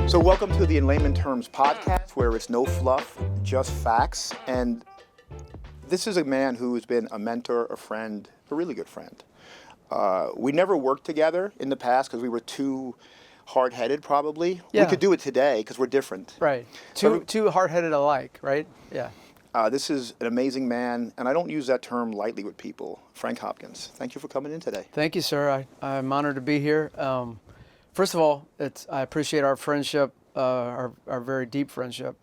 So welcome to the In Layman Terms podcast, where it's no fluff, just facts. And this is a man who's been a mentor, a friend, a really good friend. We never worked together in the past because we were too hard-headed, probably. Yeah. We could do it today because we're different. Right. Two hard-headed alike, right? Yeah. This is an amazing man, and I don't use that term lightly with people. Frank Hopkins, thank you for coming in today. Thank you, sir. I'm honored to be here. First of all, I appreciate our friendship, our very deep friendship.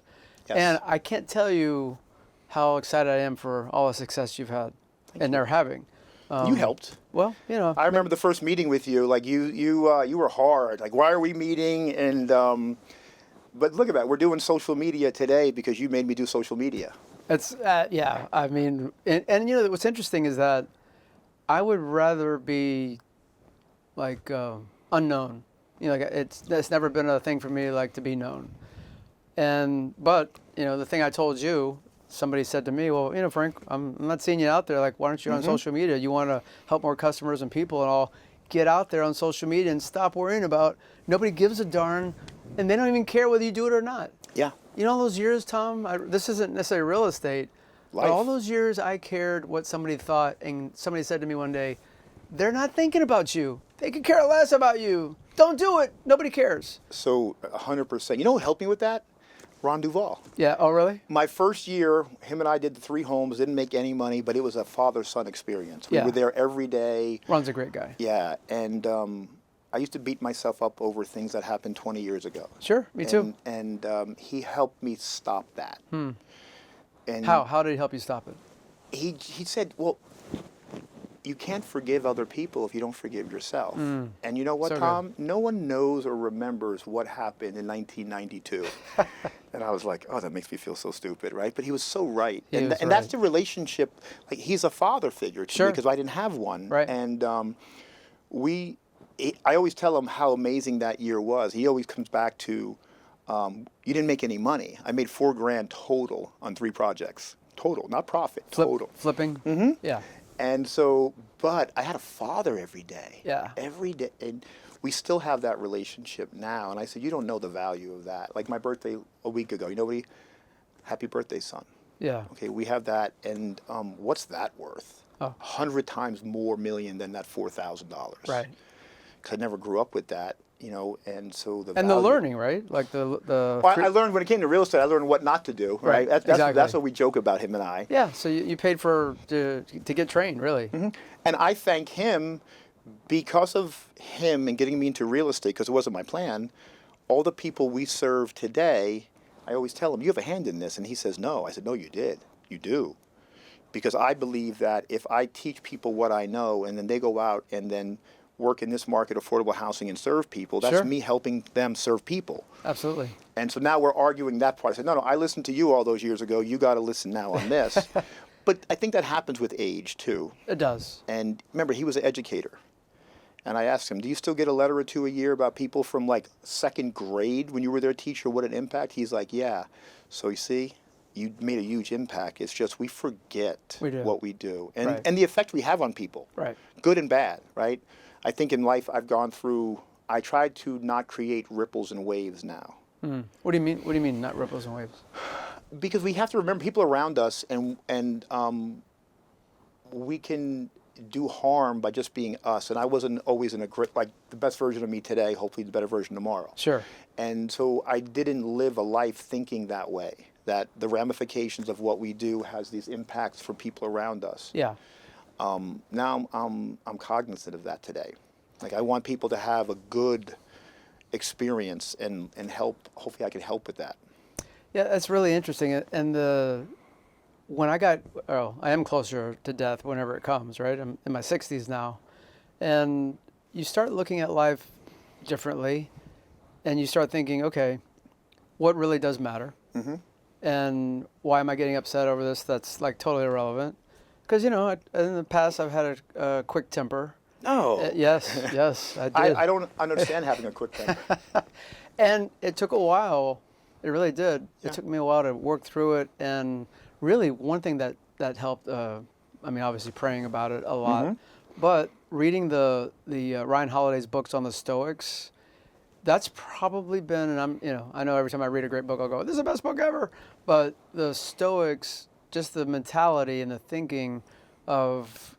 Yes. And I can't tell you how excited I am for all the success you've had and they're having. You helped. Well, you know. I remember the first meeting with you. Like you were hard. Like, why are we meeting? And but look at that. We're doing social media today because you made me do social media. It's yeah. I mean, and you know what's interesting is that I would rather be like unknown. You know, like it's never been a thing for me like to be known. But you know, the thing I told you, somebody said to me, well, you know, Frank, I'm not seeing you out there. Like, why aren't you on social media? You want to help more customers and people and all. Get out there on social media and stop worrying about nobody gives a darn, and they don't even care whether you do it or not. Yeah. You know, all those years, Tom, this isn't necessarily real estate, Life. but all those years I cared what somebody thought, and somebody said to me one day, they're not thinking about you. They could care less about you. Don't do it. Nobody cares. So 100%. You know who helped me with that? Ron Duvall. Yeah. Oh, really? My first year, him and I did the 3 homes, didn't make any money, but it was a father-son experience. We were there every day. Ron's a great guy. Yeah, and I used to beat myself up over things that happened 20 years ago. Sure, me too. And he helped me stop that. And How did he help you stop it? He said, well, you can't forgive other people if you don't forgive yourself. And you know what, So Tom? Good. No one knows or remembers what happened in 1992. And I was like, oh, that makes me feel so stupid, right? But he was so right. And that's the relationship. Like, he's a father figure to me because I didn't have one. Right. And I always tell him how amazing that year was. He always comes back to, you didn't make any money. I made $4,000 total on 3 projects. Total, not profit, total. Flipping? Mm-hmm. Yeah. And so, but I had a father every day. Yeah. Every day. And we still have that relationship now. And I said, you don't know the value of that. Like my birthday a week ago, you know what happy birthday, son. Yeah. Okay, we have that. And what's that worth? 100 times more million than that $4,000. Right. Because I never grew up with that, you know, and so the And value, the learning, right? Like Well, I learned when it came to real estate, I learned what not to do, right? That's what we joke about, him and I. Yeah, so you paid to get trained, really. And I thank him because of him and getting me into real estate, because it wasn't my plan. All the people we serve today, I always tell him, you have a hand in this. And he says, no. I said, no, you did. You do. Because I believe that if I teach people what I know and then they go out and then work in this market, affordable housing, and serve people, that's me helping them serve people. Absolutely. And so now we're arguing that part. I said, no, I listened to you all those years ago. You got to listen now on this. But I think that happens with age, too. It does. And remember, he was an educator. And I asked him, do you still get a letter or 2 a year about people from like 2nd grade when you were their teacher, what an impact? He's like, yeah. So you see, you made a huge impact. It's just we forget what we do. And the effect we have on people. Right. Good and bad, right? I think in life I've gone through, I try to not create ripples and waves now. What do you mean? What do you mean, not ripples and waves? Because we have to remember people around us, and we can do harm by just being us. And I wasn't always in a grip, like the best version of me today, hopefully the better version tomorrow. Sure. And so I didn't live a life thinking that way, that the ramifications of what we do has these impacts for people around us. Yeah. Now I'm cognizant of that today. Like I want people to have a good experience and help. Hopefully I can help with that. Yeah, that's really interesting. And when I am closer to death whenever it comes, right? I'm in my 60s now. And you start looking at life differently and you start thinking, okay, what really does matter? And why am I getting upset over this? That's like totally irrelevant. Because, you know, in the past I've had a quick temper. No. Yes, I did. I don't understand having a quick temper. And it took a while. It really did. Yeah. It took me a while to work through it. And really one thing that helped, I mean, obviously praying about it a lot, but reading the Ryan Holiday's books on the Stoics, that's probably been, and I know every time I read a great book, I'll go, this is the best book ever. But the Stoics, just the mentality and the thinking of,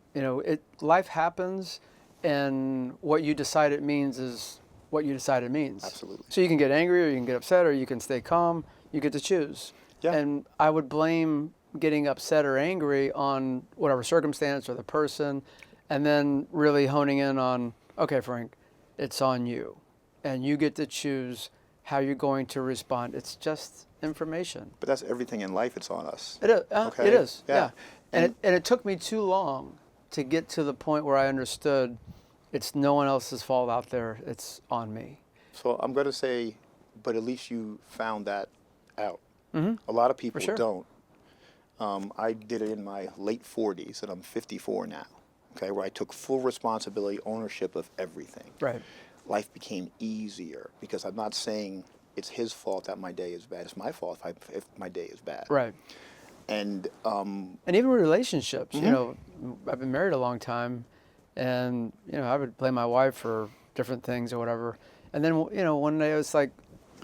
life happens, and what you decide it means is what you decide it means. Absolutely. So you can get angry, or you can get upset, or you can stay calm. You get to choose. Yeah. And I would blame getting upset or angry on whatever circumstance or the person, and then really honing in on, okay, Frank, it's on you. And you get to choose how you're going to respond. It's just information. But that's everything in life. It's on us. It is. Okay? It is. Yeah. Yeah. And it took me too long to get to the point where I understood it's no one else's fault out there. It's on me. So I'm going to say, but at least you found that out. Mm-hmm. A lot of people For sure. don't. I did it in my late 40s, and I'm 54 now. Okay, where I took full responsibility, ownership of everything. Right. Life became easier because I'm not saying it's his fault that my day is bad. It's my fault if my day is bad. Right. And even relationships, Mm-hmm. I've been married a long time, and I would blame my wife for different things or whatever. And then one day it's like,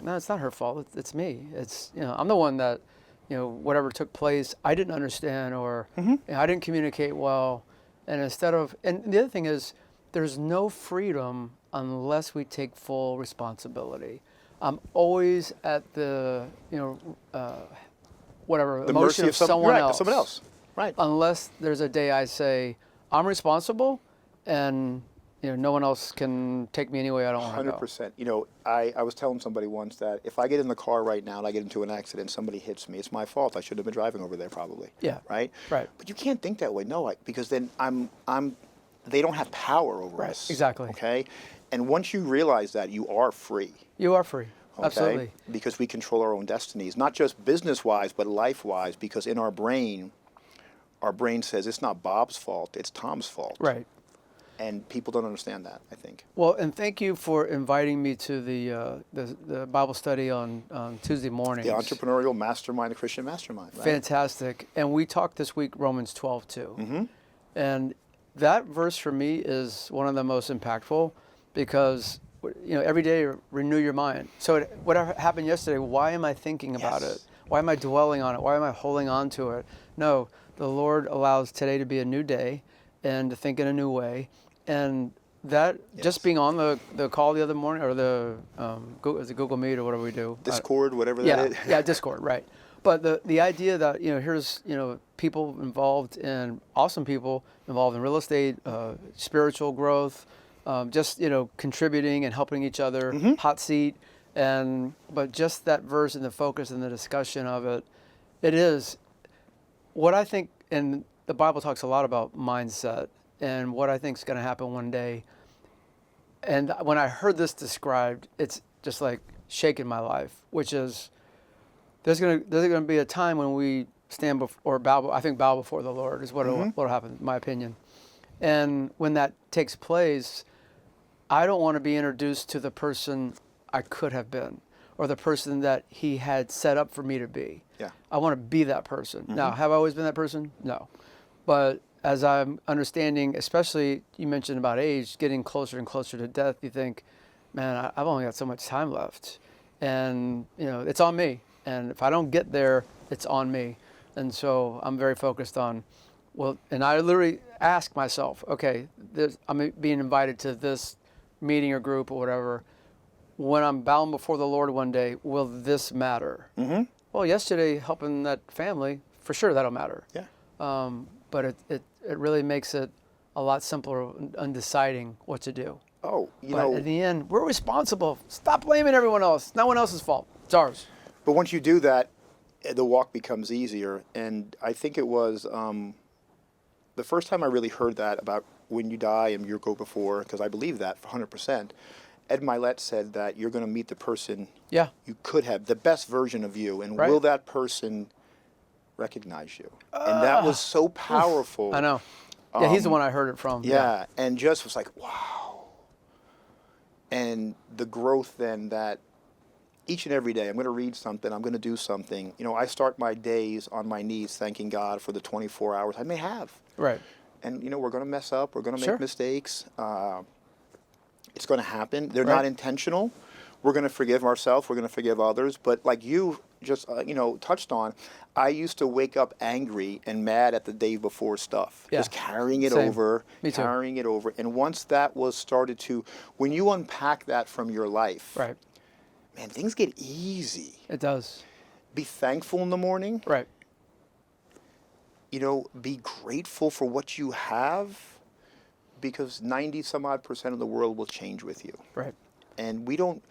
no, it's not her fault. It's me. It's I'm the one that whatever took place I didn't understand, or Mm-hmm. I didn't communicate well. And and the other thing is, there's no freedom unless we take full responsibility. I'm always at the whatever the emotion mercy of someone right, else. someone else. Right. Unless there's a day I say I'm responsible, and no one else can take me any way I don't want to go. 100%. I was telling somebody once that if I get in the car right now and I get into an accident, somebody hits me, it's my fault. I should have been driving over there probably. Yeah. Right? Right. But you can't think that way. No, because then they don't have power over Right. us. Exactly. Okay? And once you realize that, you are free. You are free. Okay? Absolutely. Because we control our own destinies, not just business-wise, but life-wise, because in our brain says it's not Bob's fault, it's Tom's fault. Right. And people don't understand that, I think. Well, and thank you for inviting me to the Bible study on Tuesday mornings. The entrepreneurial mastermind, the Christian mastermind. Right? Fantastic. And we talked this week Romans 12 too. Mm-hmm. And that verse for me is one of the most impactful, because every day renew your mind. So whatever happened yesterday, why am I thinking about Yes. it? Why am I dwelling on it? Why am I holding on to it? No, the Lord allows today to be a new day and to think in a new way. And that just being on the call the other morning, or the Google Meet or whatever we do. Discord, whatever that is. Yeah, Discord, right. But the idea that, here's, people involved awesome people involved in real estate, spiritual growth, just, contributing and helping each other, Mm-hmm. hot seat. But just that verse and the focus and the discussion of it, it is what I think, and the Bible talks a lot about mindset and what I think is going to happen one day. And when I heard this described, it's just like shaking my life, which is, there's going to be a time when we stand before, or bow before the Lord is what'll happen, in my opinion. And when that takes place, I don't want to be introduced to the person I could have been, or the person that he had set up for me to be. Yeah. I want to be that person. Now, have I always been that person? No. But as I'm understanding, especially you mentioned about age, getting closer and closer to death, you think, man, I've only got so much time left. And, it's on me. And if I don't get there, it's on me. And so I'm very focused on, and I literally ask myself, okay, I'm being invited to this meeting or group or whatever. When I'm bound before the Lord one day, will this matter? Mm-hmm. Well, yesterday, helping that family, for sure that'll matter. Yeah. But it really makes it a lot simpler on deciding what to do. Oh, But at the end, we're responsible. Stop blaming everyone else. It's no one else's fault. It's ours. But once you do that, the walk becomes easier. And I think it was the first time I really heard that about when you die and you go before, because I believe that for 100%. Ed Milet said that you're going to meet the person Yeah. you could have, the best version of you, and Right. will that person recognize you? And that was so powerful. I know. Yeah, he's the one I heard it from. Yeah, and just was like, wow. And the growth then that each and every day, I'm going to read something, I'm going to do something. I start my days on my knees thanking God for the 24 hours I may have. Right. And, we're going to mess up, we're going to Sure. make mistakes. It's going to happen. They're Right. not intentional, we're going to forgive ourselves, we're going to forgive others. But like you just touched on, I used to wake up angry and mad at the day before stuff, Yeah. just carrying it Same. over, Me too. carrying it over. And once that was started to, when you unpack that from your life, Right. man, things get easy. It does. Be thankful in the morning. Right. Be grateful for what you have, because 90 some odd percent of the world will change with you. Right. And we don't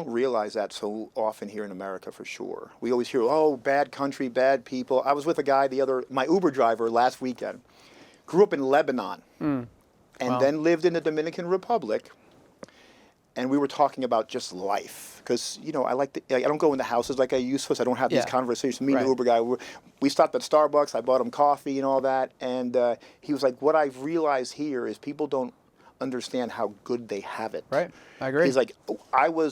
realize that so often here in America, for sure. We always hear, oh, bad country, bad people. I was with a guy my Uber driver last weekend, grew up in Lebanon, and Wow. then lived in the Dominican Republic. And we were talking about just life, because I don't go into houses like I used to, so I don't have these Yeah. conversations. Me and Right. the Uber guy, we stopped at Starbucks. I bought him coffee and all that, and he was like, "What I've realized here is people don't understand how good they have it." Right. I agree. He's like,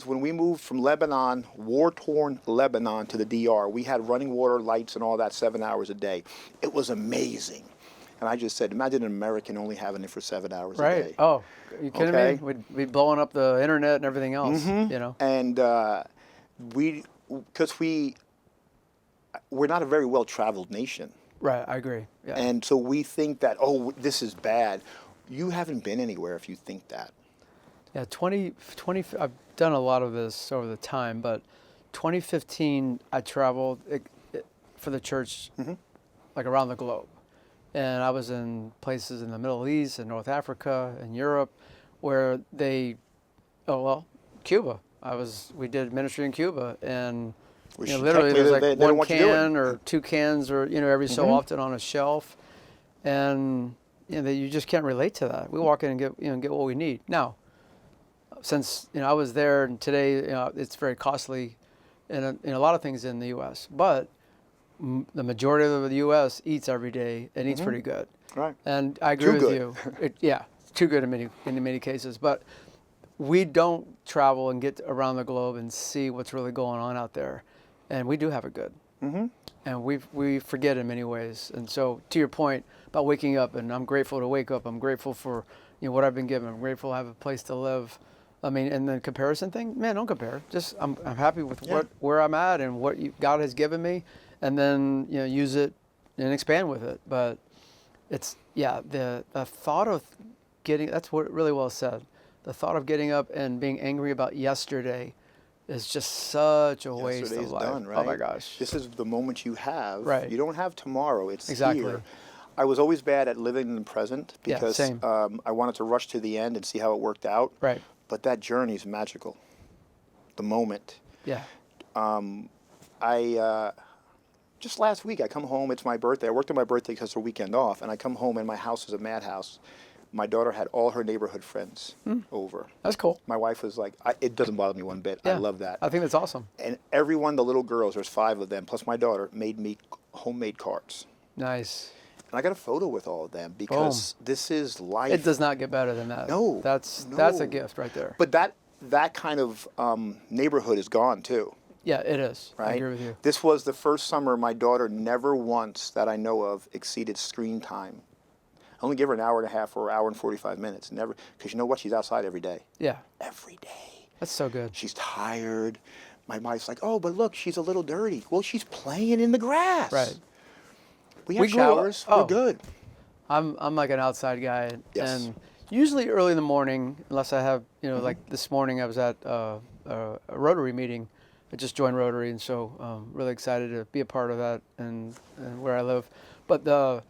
when we moved from Lebanon, war-torn Lebanon, to the DR, we had running water, lights, and all that 7 hours a day. It was amazing. And I just said, imagine an American only having it for 7 hours a day. Right. Oh, you kidding Okay. me? We'd be blowing up the internet and everything else. And because we're not a very well-traveled nation. Right. I agree. Yeah. And so we think that, oh, this is bad. You haven't been anywhere if you think that. Yeah, 20, I've done a lot of this over the time, but 2015, I traveled for the church, like around the globe. And I was in places in the Middle East and North Africa and Europe where Cuba. We did ministry in Cuba, and literally there's like they don't one want you doing can or two cans or every so often on a shelf. And you just can't relate to that. We walk in and get what we need. Now, since I was there, and today it's very costly in a lot of things in the U.S. But the majority of the U.S. eats every day and eats pretty good. Right. And I agree Too with good. you. Too good in many cases. But we don't travel and get around the globe and see what's really going on out there, and we do have it good. And we forget in many ways. And so, to your point about waking up, and I'm grateful to wake up. I'm grateful for what I've been given. I'm grateful to have a place to live. I mean, and the comparison thing, man, don't compare. Just I'm happy with where I'm at and what God has given me, and then use it and expand with it. But it's the thought of getting, that's what really well said. The thought of getting up and being angry about yesterday is just such a waste of Yesterday's life. done, right? Oh my gosh. This is the moment you have. Right. You don't have tomorrow. It's Exactly. here. I was always bad at living in the present because same. I wanted to rush to the end and see how it worked out. Right. But that journey is magical. The moment. Yeah. Just last week, I come home. It's my birthday. I worked on my birthday because it's a weekend off, and I come home and my house is a madhouse. My daughter had all her neighborhood friends over. That's cool. My wife was like, it doesn't bother me one bit. I Yeah. love that. I think that's awesome. And everyone, the little girls, there's 5 of them, plus my daughter, made me homemade cards. Nice. And I got a photo with all of them because this is life. It does not get better than that. No. That's no. a gift right there. But that kind of neighborhood is gone too. Yeah, it is. Right? I agree with you. This was the first summer my daughter never once, that I know of, exceeded screen time. I only give her an hour and a half or an hour and 45 minutes. Never, because you know what? She's outside every day. Yeah. Every day. That's so good. She's tired. My wife's like, oh, but look, she's a little dirty. Well, she's playing in the grass. Right. We have grew up- showers. oh. We're good. I'm like an outside guy, Yes. and usually early in the morning, unless I have like this morning I was at a Rotary meeting. I just joined Rotary, and so really excited to be a part of that and where I live. But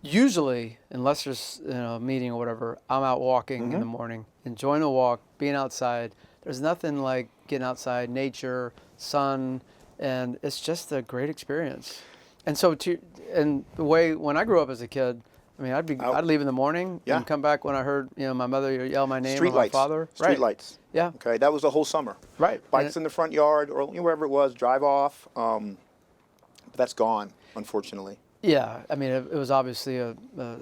usually, unless there's a meeting or whatever, I'm out walking in the morning, enjoying the walk, being outside. There's nothing like getting outside, nature, sun, and it's just a great experience. And so and the way when I grew up as a kid, I mean, I'd leave in the morning and come back when I heard my mother yell my name Street or my lights. father. Street Right. lights. Yeah. Okay, that was the whole summer. Right. Bikes in the front yard or wherever it was, drive off. But that's gone, unfortunately. Yeah, I mean, it was obviously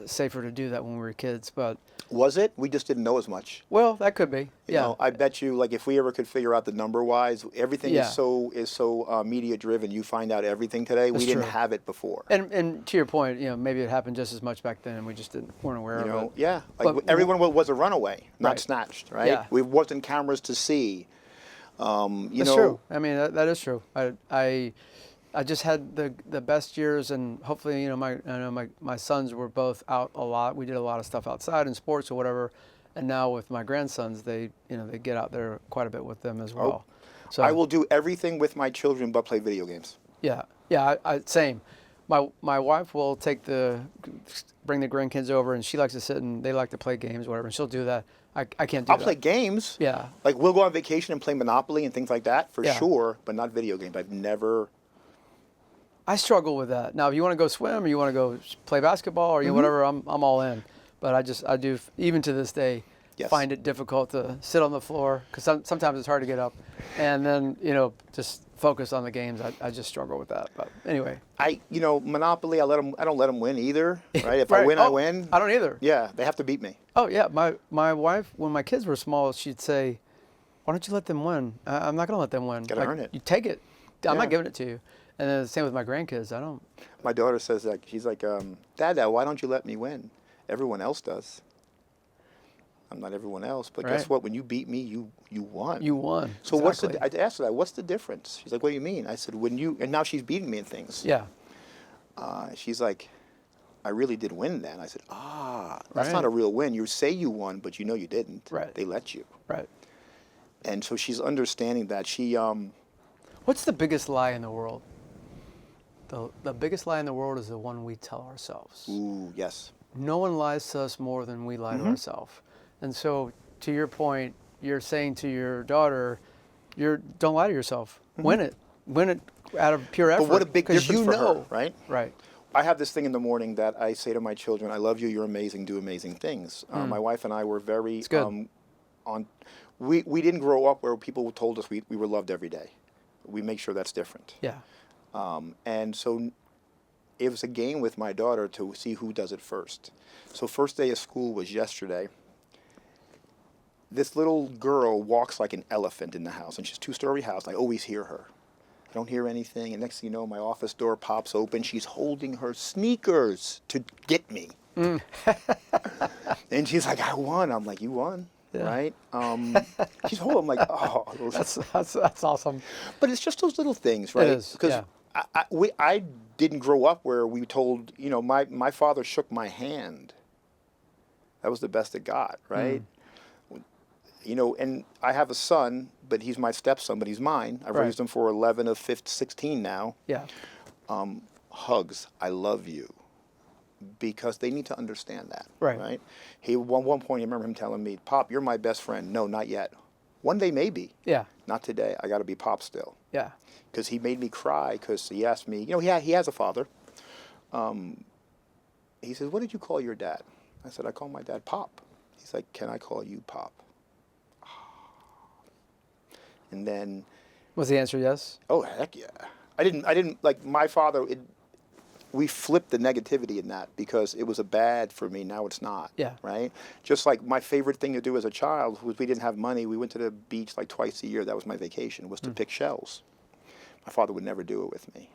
safer to do that when we were kids, but Was it? We just didn't know as much. well, that could be. You Yeah, know, I bet you, like, if we ever could figure out the number wise, everything yeah, is so media driven. You find out everything today. that's We didn't true. have it before. And to your point, maybe it happened just as much back then, and we just weren't aware You of know, it. yeah, like But everyone was a runaway, not Right. snatched, right? Yeah. We wasn't cameras to see. You That's know, true. I mean, that is true. I just had the best years, and hopefully, my sons were both out a lot. We did a lot of stuff outside in sports or whatever, and now with my grandsons, they get out there quite a bit with them as well. So I will do everything with my children but play video games. yeah, yeah, same. My wife will bring the grandkids over, and she likes to sit and they like to play games, whatever. And she'll do that. I can't do I'll that. play games. Yeah. Like we'll go on vacation and play Monopoly and things like that for Yeah. sure, but not video games. I've never. I struggle with that. Now, if you want to go swim or you want to go play basketball or whatever, I'm all in. But I do even to this day Yes. find it difficult to sit on the floor because sometimes it's hard to get up, and then just focus on the games. I just struggle with that. But anyway, Monopoly. I don't let them win either. Right? If I Right. win, I Oh, win. I don't either. Yeah, they have to beat me. Oh yeah, my wife, when my kids were small, she'd say, "Why don't you let them win? I'm not going to let them win. Gotta earn it. You take it. I'm Yeah. not giving it to you." And then the same with my grandkids. I don't. My daughter says that she's like, Dad, why don't you let me win? Everyone else does. I'm not everyone else, but guess Right. what? When you beat me, you won. You won. So Exactly. I asked her that, what's the difference? She's like, what do you mean? I said, and now she's beating me in things. Yeah. She's like, I really did win then. I said, that's not Right. a real win. You say you won, but you know you didn't. Right. They let you. Right. And so she's understanding that. What's the biggest lie in the world? The biggest lie in the world is the one we tell ourselves. Ooh, yes. No one lies to us more than we lie to ourselves. And so, to your point, you're saying to your daughter, don't lie to yourself. Win it out of pure effort. But what a big 'cause difference you for know. her, right? Right. I have this thing in the morning that I say to my children, I love you, you're amazing, do amazing things. My wife and I were very, It's good. We didn't grow up where people told us we were loved every day. We make sure that's different. Yeah. And so it was a game with my daughter to see who does it first. So first day of school was yesterday. This little girl walks like an elephant in the house, and she's a two-story house. I always hear her. I don't hear anything, and next thing you know, my office door pops open. She's holding her sneakers to get me. And she's like, I won. I'm like, you won, Yeah. right? She's holding. I'm like, oh. That's awesome. But it's just those little things, right? is, Because yeah. I didn't grow up where we told, my father shook my hand. That was the best it got, right? And I have a son, but he's my stepson, but he's mine. I've Right. raised him for 11 of 16 now. Yeah. Hugs, I love you. Because they need to understand that, Right. He, one point, I remember him telling me, Pop, you're my best friend. No, not yet. One day, maybe. Yeah. Not today. I got to be Pop still. Yeah. Because he made me cry because he asked me, he has a father. He says, what did you call your dad? I said, I call my dad Pop. He's like, can I call you Pop? And then, Was the answer yes? oh, heck yeah. I didn't like my father, we flipped the negativity in that because it was a bad for me. Now it's not. Yeah. Right? Just like my favorite thing to do as a child was we didn't have money. We went to the beach like twice a year. That was my vacation, was to pick shells. My father would never do it with me.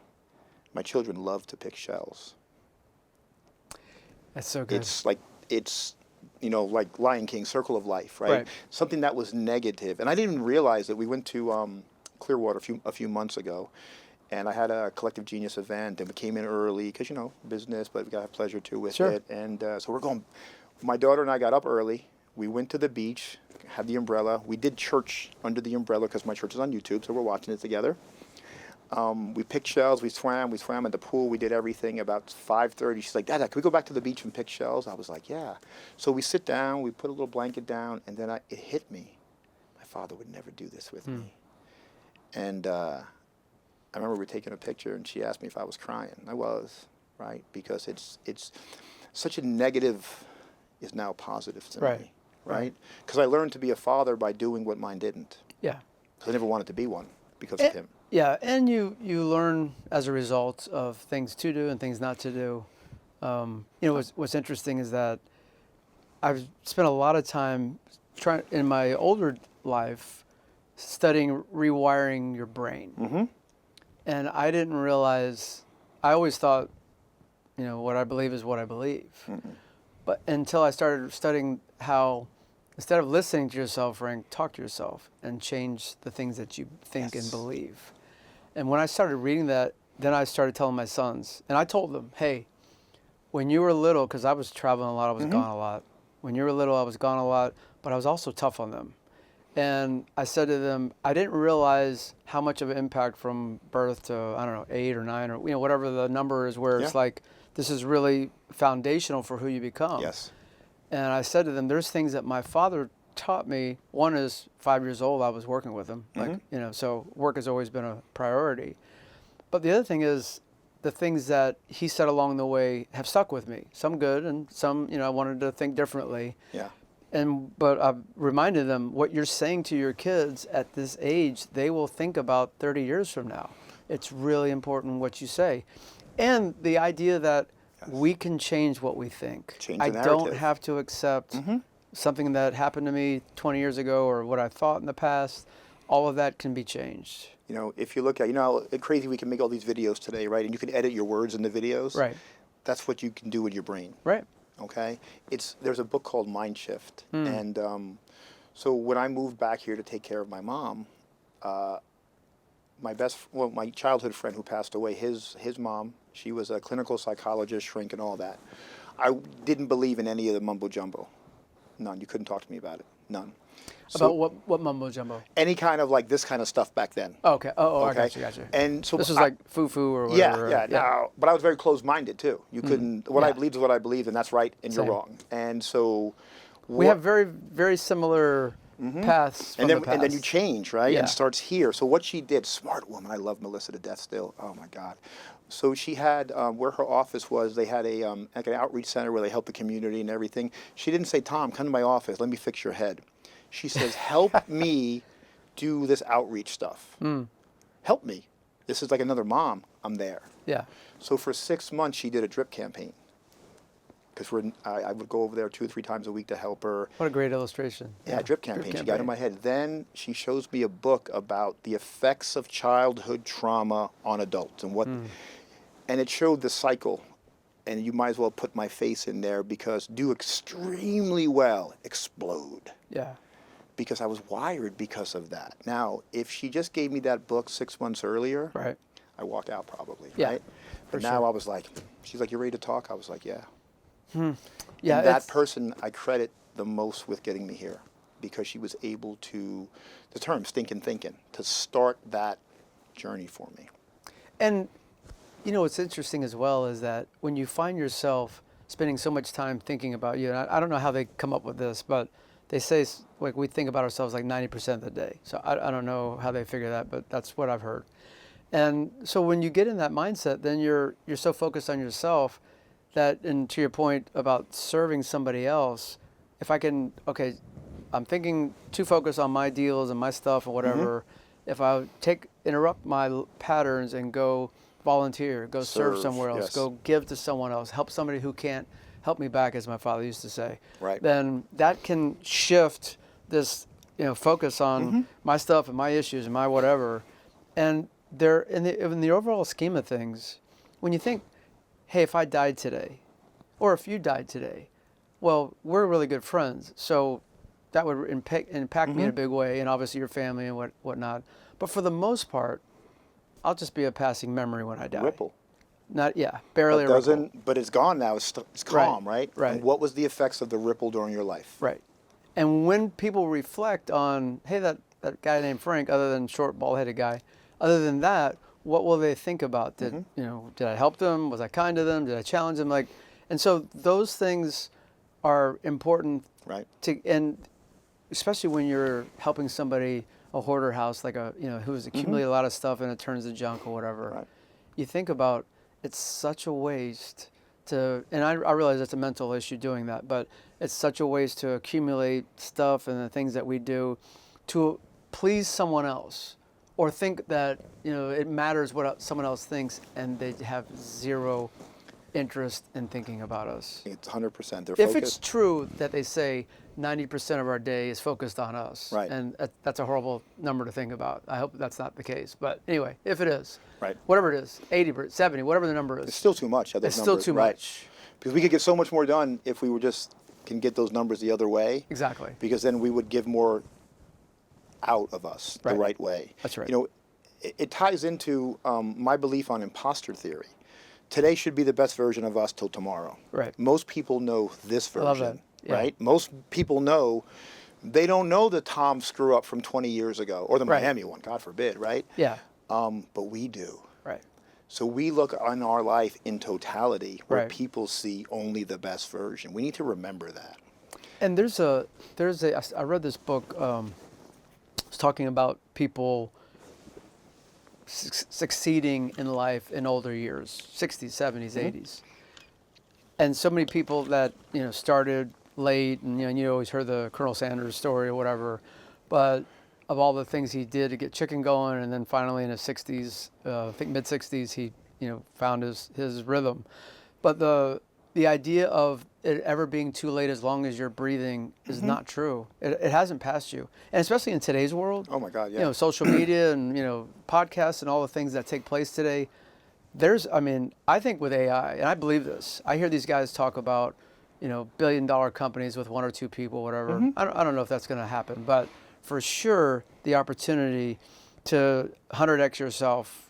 My children love to pick shells. That's so good. It's like Lion King, Circle of Life, right? Right. Something that was negative. And I didn't even realize that we went to Clearwater a few months ago, and I had a Collective Genius event, and we came in early because, business, but we got to have pleasure too with Sure. it. And so we're going, my daughter and I got up early. We went to the beach, had the umbrella. We did church under the umbrella because my church is on YouTube, so we're watching it together. We picked shells, we swam at the pool, we did everything. About 5:30, she's like, Dad, can we go back to the beach and pick shells? I was like, yeah. So we sit down, we put a little blanket down, and then it hit me. My father would never do this with me. And I remember we were taking a picture, and she asked me if I was crying. I was, right? Because it's such a negative is now positive to Right. me, right? Because I learned to be a father by doing what mine didn't. Yeah. Because I never wanted to be one because of him. Yeah, and you learn as a result of things to do and things not to do. What's interesting is that I've spent a lot of time trying in my older life studying rewiring your brain. Mm-hmm. And I didn't realize, I always thought, what I believe is what I believe. Mm-hmm. But until I started studying how, instead of listening to yourself, Frank, talk to yourself and change the things that you think and believe. And when I started reading that, then I started telling my sons, and I told them, hey, when you were little, because I was traveling a lot, I was gone a lot. When you were little, I was gone a lot, but I was also tough on them. And I said to them, I didn't realize how much of an impact from birth to, 8 or 9 or, whatever the number is, where it's like, this is really foundational for who you become. Yes. And I said to them, there's things that my father taught me. One is 5 years old, I was working with him. So work has always been a priority. But the other thing is the things that he said along the way have stuck with me. Some good and some, I wanted to think differently. Yeah. But I've reminded them, what you're saying to your kids at this age, they will think about 30 years from now. It's really important what you say. And the idea that we can change what we think. Change the I narrative. don't have to accept something that happened to me 20 years ago or what I thought in the past. All of that can be changed. If you look at, how crazy we can make all these videos today, right? And you can edit your words in the videos. Right. That's what you can do with your brain. Right. Okay? There's a book called Mind Shift. And so when I moved back here to take care of my mom, my childhood friend who passed away, his mom, she was a clinical psychologist, shrink and all that. I didn't believe in any of the mumbo jumbo. None. You couldn't talk to me about it. None. About what mumbo jumbo? Any kind of this kind of stuff back then. Oh, okay. Oh, Okay? I got you. And so This was like foo-foo or whatever. Yeah. Now, but I was very closed-minded too. You couldn't. What I Yeah. believed is what I believed, and that's right, and Same. you're wrong. And so We have very, very similar paths from and then the past. and then you change, right? Yeah. And starts here. So what she did, smart woman. I love Melissa to death still. Oh my God. So she had where her office was. They had like an outreach center where they helped the community and everything. She didn't say, Tom, come to my office. Let me fix your head. She says, help me do this outreach stuff. Help me. This is like another mom. I'm there. Yeah. So for 6 months, she did a drip campaign. Because I would go over there 2 or 3 times a week to help her. What a great illustration. Yeah, drip campaign. She got in my head. Then she shows me a book about the effects of childhood trauma on adults and what, and it showed the cycle. And you might as well put my face in there because do extremely well, explode. Yeah. Because I was wired because of that. Now, if she just gave me that book 6 months earlier, Right. I walked out probably, Yeah, right? for But now sure. I was like, she's like, you ready to talk? I was like, yeah. Yeah. And that it's- person I credit the most with getting me here because she was able to, the term stinking thinking, to start that journey for me. And what's interesting as well is that when you find yourself spending so much time thinking about you, and I don't know how they come up with this, but they say we think about ourselves like 90% of the day. So I don't know how they figure that, but that's what I've heard. And so when you get in that mindset, then you're so focused on yourself that, and to your point about serving somebody else, if I can, I'm thinking too focused on my deals and my stuff and whatever. If I interrupt my patterns and go volunteer, go serve somewhere else, yes. go give to someone else, help somebody who can't help me back, as my father used to say. Right. Then that can shift this, focus on my stuff and my issues and my whatever. And there, in the overall scheme of things, when you think, hey, if I died today, or if you died today, well, we're really good friends, so that would impact me in a big way, and obviously your family and whatnot. But for the most part, I'll just be a passing memory when I die. Ripple. Barely a ripple. But it's gone now. It's calm, right? Right. And what was the effects of the ripple during your life? Right. And when people reflect on, hey, that guy named Frank, other than short, bald-headed guy, other than that, what will they think about? Did I help them? Was I kind to them? Did I challenge them? And so those things are important. Right. And especially when you're helping somebody, a hoarder house, like who's accumulated a lot of stuff and it turns to junk or whatever. Right. You think about, it's such a waste to, and I realize it's a mental issue doing that, but it's such a waste to accumulate stuff and the things that we do to please someone else or think that it matters what someone else thinks, and they have zero interest in thinking about us. It's 100%. They're If focused. it's true that they say 90% of our day is focused on us, Right. and that's a horrible number to think about. I hope that's not the case. But anyway, if it is, Right. whatever it is, 80, 70, whatever the number is, It's still too much. it's still too right? much. Because we could get so much more done if we were just can get those numbers the other way. Exactly. Because then we would give more out of us the Right. right way. That's right. It ties into my belief on imposter theory. Today should be the best version of us till tomorrow. Right. Most people know this version. love that. Yeah. Right? Most people know, they don't know the Tom screw up from 20 years ago or the Right. Miami one, God forbid, right? Yeah. But we do. Right. So we look on our life in totality where Right. people see only the best version. We need to remember that. And I read this book. It's talking about people succeeding in life in older years, 60s, 70s, 80s. And so many people that, started late, and you always heard the Colonel Sanders story or whatever, but of all the things he did to get chicken going, and then finally in his 60s, I think mid 60s, he, found his rhythm. But the idea of it ever being too late as long as you're breathing is not true. It hasn't passed you. And especially in today's world. Oh my God, yeah. Social media and, podcasts and all the things that take place today. I think with AI, and I believe this, I hear these guys talk about, billion-dollar companies with one or two people, whatever. I don't know if that's going to happen, but for sure, the opportunity to 100x yourself,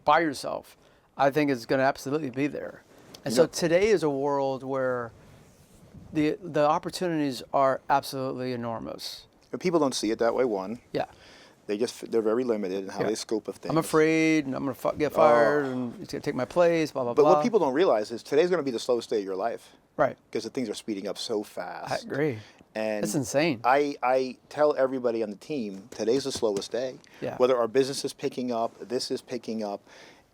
by yourself, I think is going to absolutely be there. And so today is a world where the opportunities are absolutely enormous. But people don't see it that way, one. Yeah. They're very limited in how they scope of things. I'm afraid, and I'm going to get fired, and it's going to take my place, blah, blah, But blah. what people don't realize is today's going to be the slowest day of your life. Right. Because the things are speeding up so fast. I agree. And It's insane. I tell everybody on the team, today's the slowest day. Yeah. Whether our business is picking up, this is picking up,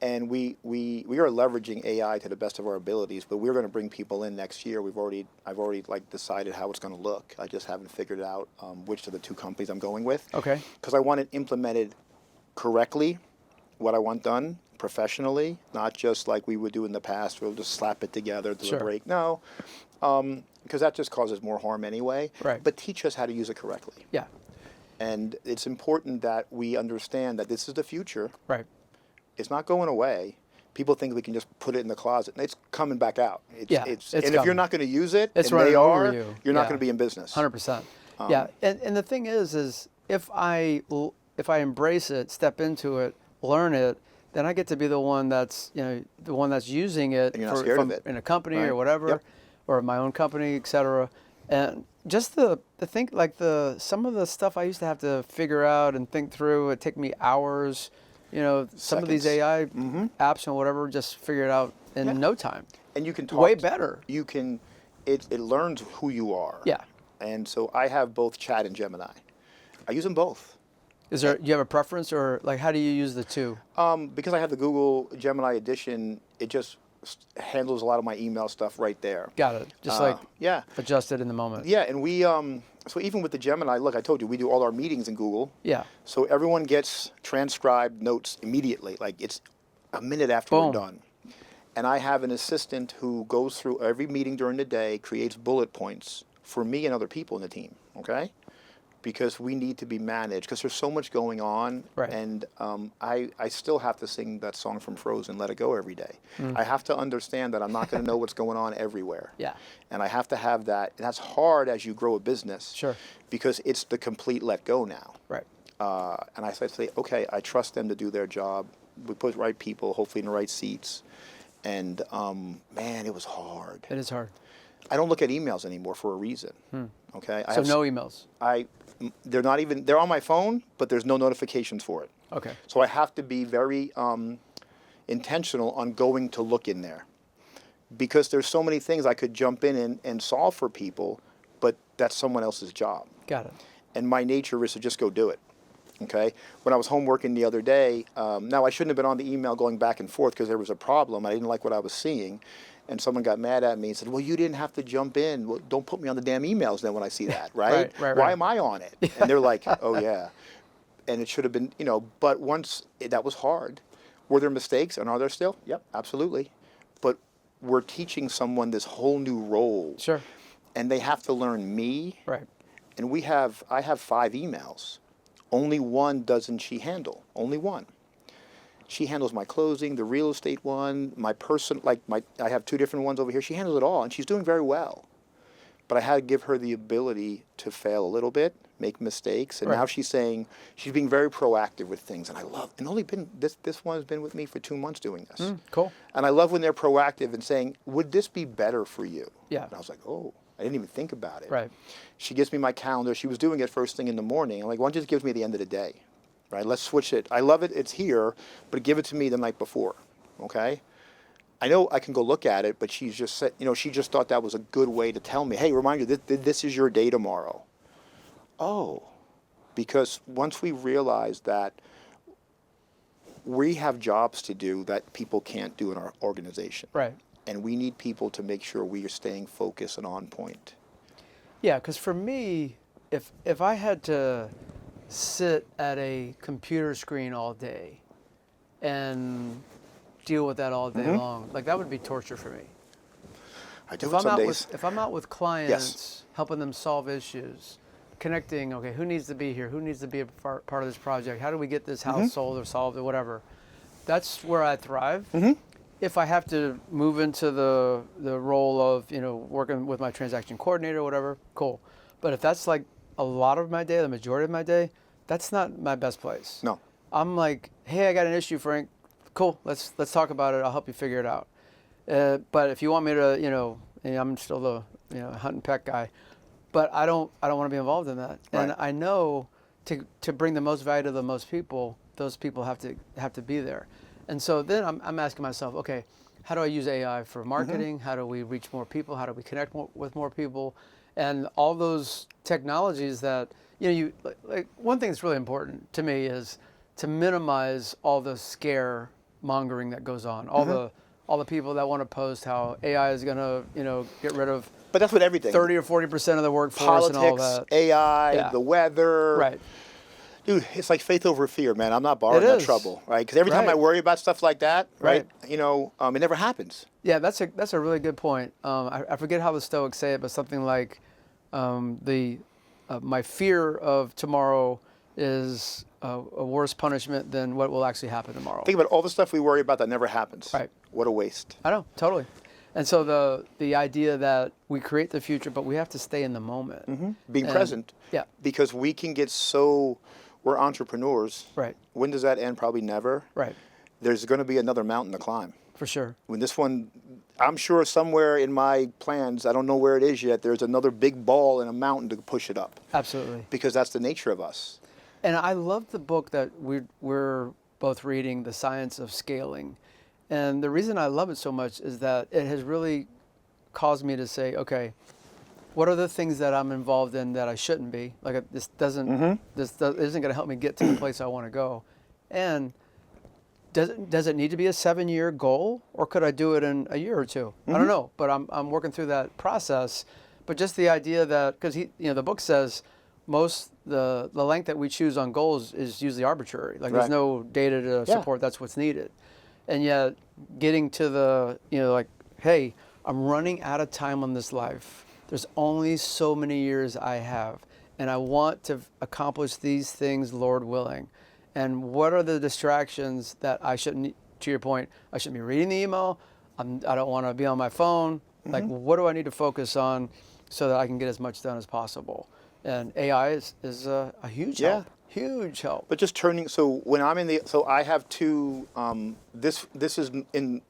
and we are leveraging AI to the best of our abilities, but we're going to bring people in next year. I've already decided how it's going to look. I just haven't figured out which of the two companies I'm going with. Okay. Because I want it implemented correctly, what I want done professionally, not just like we would do in the past. We'll just slap it together to Sure. the break. No, because that just causes more harm anyway. Right. But teach us how to use it correctly. Yeah. And it's important that we understand that this is the future. Right. It's not going away. People think we can just put it in the closet. It's coming back out. It's and if you're coming. not going to use it, It's and running they over are, you. you're not Yeah. going to be in business. 100%. Yeah. And the thing is if I embrace it, step into it, learn it, then I get to be the one that's using it And you're not scared of it. in a company Right. or whatever, Yep. or my own company, et cetera. And just the think, some of the stuff I used to have to figure out and think through, it take me hours. Some of these Seconds. AI apps and whatever, just figure it out in no time. And you can talk. Way better. You can. It learns who you are. Yeah. And so I have both Chat and Gemini. I use them both. Do you have a preference, or how do you use the two? Because I have the Google Gemini edition, it just handles a lot of my email stuff right there. Got it. Just Yeah. adjust it in the moment. Yeah, and we so even with the Gemini, look, I told you we do all our meetings in Google. Yeah. So everyone gets transcribed notes immediately, like it's a minute after Boom. we're done. And I have an assistant who goes through every meeting during the day, creates bullet points for me and other people in the team, okay? Because we need to be managed, because there's so much going on. Right. And I still have to sing that song from Frozen, Let It Go, every day. I have to understand that I'm not going to know what's going on everywhere. Yeah. And I have to have that. And that's hard as you grow a business. Sure. Because it's the complete let go now. Right. And I say, okay, I trust them to do their job. We put the right people, hopefully in the right seats. And man, it was hard. It is hard. I don't look at emails anymore for a reason. Okay. So no emails. They're on my phone, but there's no notifications for it. Okay. So I have to be very intentional on going to look in there, because there's so many things I could jump in and solve for people, but that's someone else's job. Got it. And my nature is to just go do it. Okay. When I was home working the other day, now I shouldn't have been on the email going back and forth because there was a problem. I didn't like what I was seeing. And someone got mad at me and said, well, you didn't have to jump in. Well, don't put me on the damn emails then when I see that, right? Right. Why am I on it? And they're like, oh, yeah. and it should have been, but that was hard. Were there mistakes, and are there still? Yep, absolutely. But we're teaching someone this whole new role. Sure. And they have to learn me. Right. And I have 5 emails. Only one doesn't she handle. Only one. She handles my closing, the real estate one, my person, I have 2 different ones over here. She handles it all, and she's doing very well. But I had to give her the ability to fail a little bit, make mistakes, and Right. now she's being very proactive with things, and I love. And this one has been with me for 2 months doing this. Cool. And I love when they're proactive and saying, "Would this be better for you?" Yeah. And I was like, "Oh, I didn't even think about it." Right. She gives me my calendar. She was doing it first thing in the morning. I'm like, "Why don't you just give me the end of the day?" Right? Let's switch it. I love it. It's here, but give it to me the night before. Okay. I know I can go look at it, but she's just said, she just thought that was a good way to tell me, "Hey, remind you, this is your day tomorrow." Oh, because once we realize that we have jobs to do that people can't do in our organization. Right. And we need people to make sure we are staying focused and on point. Yeah, because for me, if I had to sit at a computer screen all day and deal with that all day long, like that would be torture for me. I do it some days. If I'm out with clients, helping them solve issues, connecting, okay, who needs to be here? Who needs to be a part of this project? How do we get this house sold or solved or whatever? That's where I thrive. If I have to move into the role of, working with my transaction coordinator or whatever, cool. But if that's like a lot of my day, the majority of my day, that's not my best place. No. I'm like, hey, I got an issue, Frank. Cool, let's talk about it. I'll help you figure it out. But if you want me to, I'm still the hunt and peck guy, but I don't want to be involved in that. Right. And I know to bring the most value to the most people, those people have to be there. And so then I'm asking myself, okay, how do I use AI for marketing? How do we reach more people? How do we connect with more people? And all those technologies that you like. One thing that's really important to me is to minimize all the scare mongering that goes on. All the people that want to post how AI is going to get rid of. But that's what everything. 30 or 40% of the workforce Politics, and all that. AI, the weather. Right. Dude, it's like faith over fear, man. I'm not borrowing that trouble, right? Because every time I worry about stuff like that, right, it never happens. Yeah, that's a really good point. I forget how the Stoics say it, but something like my fear of tomorrow is a worse punishment than what will actually happen tomorrow. Think about all the stuff we worry about that never happens. Right. What a waste. I know, totally. And so the idea that we create the future, but we have to stay in the moment. Being present. Yeah. Because we can get we're entrepreneurs. Right. When does that end? Probably never. Right. There's going to be another mountain to climb. For sure. When this one, I'm sure somewhere in my plans, I don't know where it is yet, there's another big ball in a mountain to push it up. Absolutely. Because that's the nature of us. And I love the book that we're both reading, The Science of Scaling. And the reason I love it so much is that it has really caused me to say, okay, what are the things that I'm involved in that I shouldn't be? Like this isn't going to help me get to the place I want to go. And does it need to be a 7-year goal, or could I do it in a year or two? I don't know, but I'm working through that process. But just the idea that, because the book says the length that we choose on goals is usually arbitrary. Like there's no data to support that's what's needed. And yet getting to the, like, hey, I'm running out of time on this life. There's only so many years I have, and I want to accomplish these things, Lord willing. And what are the distractions that I shouldn't, to your point, I shouldn't be reading the email. I don't want to be on my phone. Like, what do I need to focus on so that I can get as much done as possible? And AI is a huge help. Huge help. But just so when I'm I have 2, this is in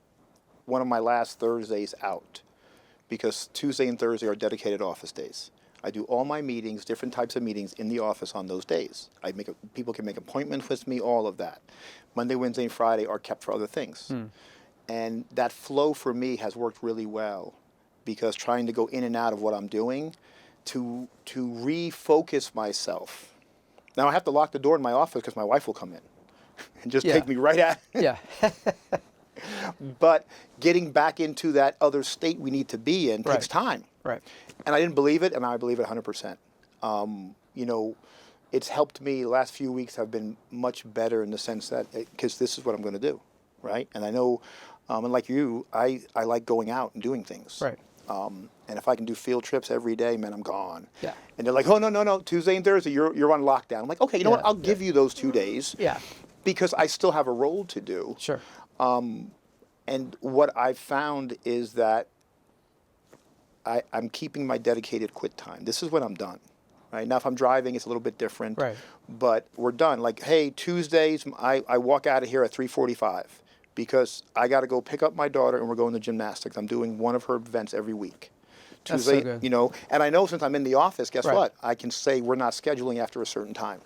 one of my last Thursdays out, because Tuesday and Thursday are dedicated office days. I do all my meetings, different types of meetings in the office on those days. People can make appointments with me, all of that. Monday, Wednesday, and Friday are kept for other things. And that flow for me has worked really well, because trying to go in and out of what I'm doing to refocus myself. Now I have to lock the door in my office because my wife will come in and just take me right at it. Yeah. But getting back into that other state we need to be in takes time. Right. And I didn't believe it, and I believe it 100%. it's helped me. The last few weeks have been much better in the sense that, because this is what I'm going to do, right? And I know, and like you, I like going out and doing things. Right. And if I can do field trips every day, man, I'm gone. Yeah. And they're like, oh, no, Tuesday and Thursday, you're on lockdown. I'm like, okay, you know what? I'll give you those 2 days. Yeah. Because I still have a role to do. Sure. And what I've found is that I'm keeping my dedicated quit time. This is when I'm done. Right? Now, if I'm driving, it's a little bit different. Right. But we're done. Like, hey, Tuesdays, I walk out of here at 3:45 because I got to go pick up my daughter and we're going to gymnastics. I'm doing one of her events every week. Tuesday, That's so good. you know, and I know since I'm in the office, guess Right. what? I can say we're not scheduling after a certain time.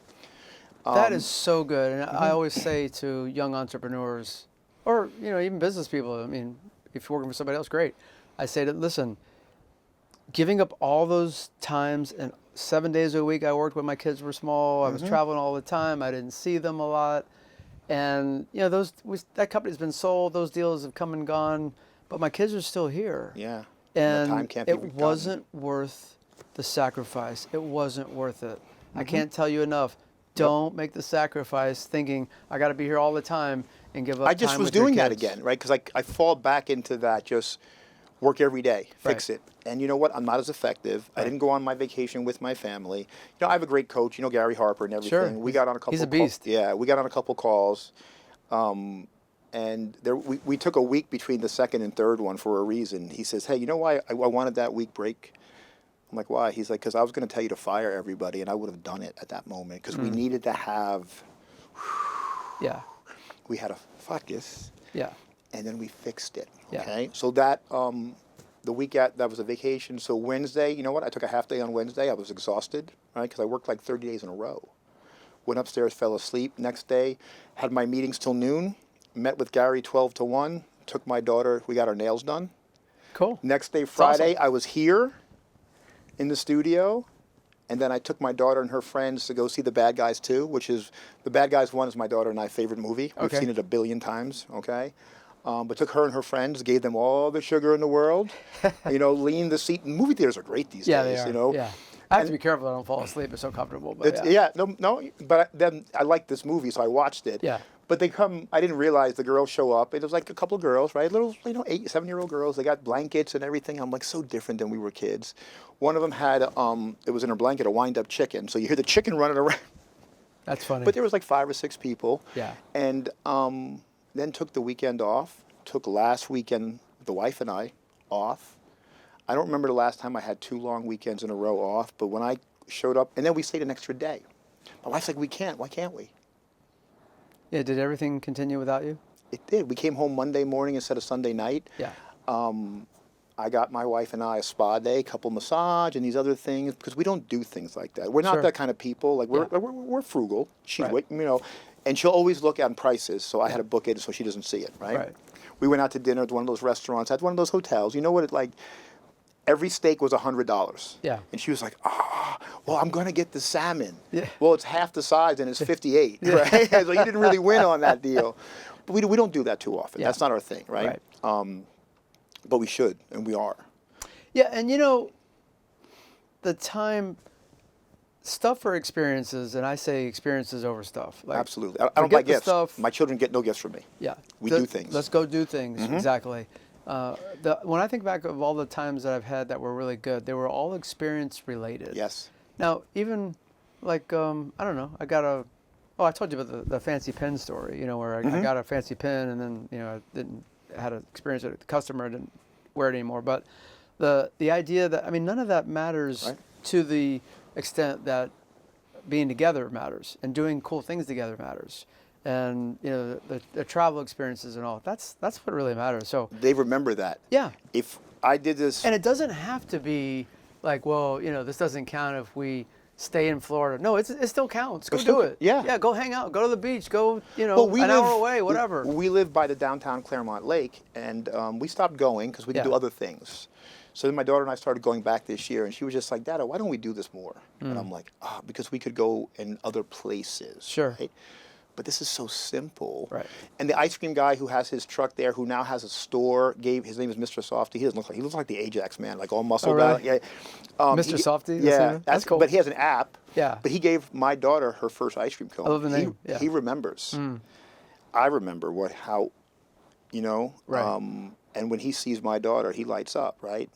That is so good. And I always say to young entrepreneurs, or even business people, I mean, if you're working for somebody else, great. I say to listen, giving up all those times, and 7 days a week I worked when my kids were small. I was traveling all the time. I didn't see them a lot. And that company's been sold. Those deals have come and gone, but my kids are still here. Yeah. And the time can't be it forgotten. wasn't worth the sacrifice. It wasn't worth it. I can't tell you enough. Don't make the sacrifice thinking I got to be here all the time and give up. I just time was with your doing that kids. again, right? Because I fall back into that, just work every day, fix Right. it. And you know what? I'm not as effective. I didn't go on my vacation with my family. I have a great coach, Gary Harper and everything. Sure. We got on a couple. He's a beast. Yeah, we got on a couple calls, and we took a week between the second and third one for a reason. He says, "Hey, you know why I wanted that week break?" I'm like, "Why?" He's like, "Because I was going to tell you to fire everybody, and I would have done it at that moment because we needed to have." Yeah. We had a focus. Yeah. And then we fixed it. Yeah. Okay. So that the week that was a vacation. So Wednesday, you know what? I took a half day on Wednesday. I was exhausted, right? Because I worked like 30 days in a row. Went upstairs, fell asleep. Next day, had my meetings till noon. Met with Gary 12 to 1. Took my daughter. We got our nails done. Cool. Next day, Friday, awesome. I was here in the studio. And then I took my daughter and her friends to go see The Bad Guys 2, which is, The Bad Guys 1 is my daughter and my favorite movie. We've Okay. seen it a billion times, okay? But took her and her friends, gave them all the sugar in the world, leaned the seat. Movie theaters are great these Yeah, days, they are. Yeah. I have to be careful I don't fall asleep. It's so comfortable. But but then I liked this movie, so I watched it. Yeah. But I didn't realize the girls show up. It was like a couple of girls, right? Little, 8, 7-year-old girls. They got blankets and everything. I'm like, so different than we were kids. One of them had, it was in her blanket, a wind-up chicken. So you hear the chicken running around. That's funny. But there was like 5 or 6 people. Yeah. And then took the weekend off. Took last weekend, the wife and I, off. I don't remember the last time I had 2 long weekends in a row off. But when I showed up, and then we stayed an extra day. My wife's like, we can't. Why can't we? Yeah. Did everything continue without you? It did. We came home Monday morning instead of Sunday night. Yeah. I got my wife and I a spa day, a couple massage, and these other things because we don't do things like that. We're not Sure. that kind of people. Like Yeah. we're frugal. She's Right. and she'll always look at prices. So I had to book it so she doesn't see it. Right. Right. We went out to dinner at one of those restaurants, at one of those hotels. You know what it like? Every steak was $100. Yeah. And she was like, well, I'm going to get the salmon. Yeah. Well, it's half the size and it's 58, right? So you didn't really win on that deal. But we don't do that too often. Yeah. That's not our thing, right? But we should, and we are. Yeah, and the time, stuff for experiences, and I say experiences over stuff. Like, Absolutely. I don't forget buy the gifts. stuff. My children get no gifts from me. Yeah. We do things. Let's go do things, exactly. When I think back of all the times that I've had that were really good, they were all experience related. Yes. Now, even like, I don't know, I told you about the fancy pen story, where I got a fancy pen and then, I had an experience with the customer, didn't wear it anymore. But the idea that, none of that matters Right. to the extent that being together matters and doing cool things together matters. And, the travel experiences and all, that's what really matters. So They remember that. yeah. If I did this. And it doesn't have to be like, well, this doesn't count if we stay in Florida. No, it still counts. Go do it. Yeah. Yeah, go hang out. Go to the beach. Go, Well, an hour away, whatever. We live by the downtown Claremont Lake, and we stopped going because we could do other things. So then my daughter and I started going back this year, and she was just like, Dad, why don't we do this more? And I'm like, because we could go in other places. Sure. Right? But this is so simple. Right. And the ice cream guy who has his truck there, who now has a store, his name is Mr. Softy. He looks like the Ajax man, like all muscled Oh, out. really? Yeah. Mr. Softy? Yeah. That's cool. But he has an app Yeah. But he gave my daughter her first ice cream cone. I love the name. Yeah. He remembers. I remember how, Right. and when he sees my daughter, he lights up, right?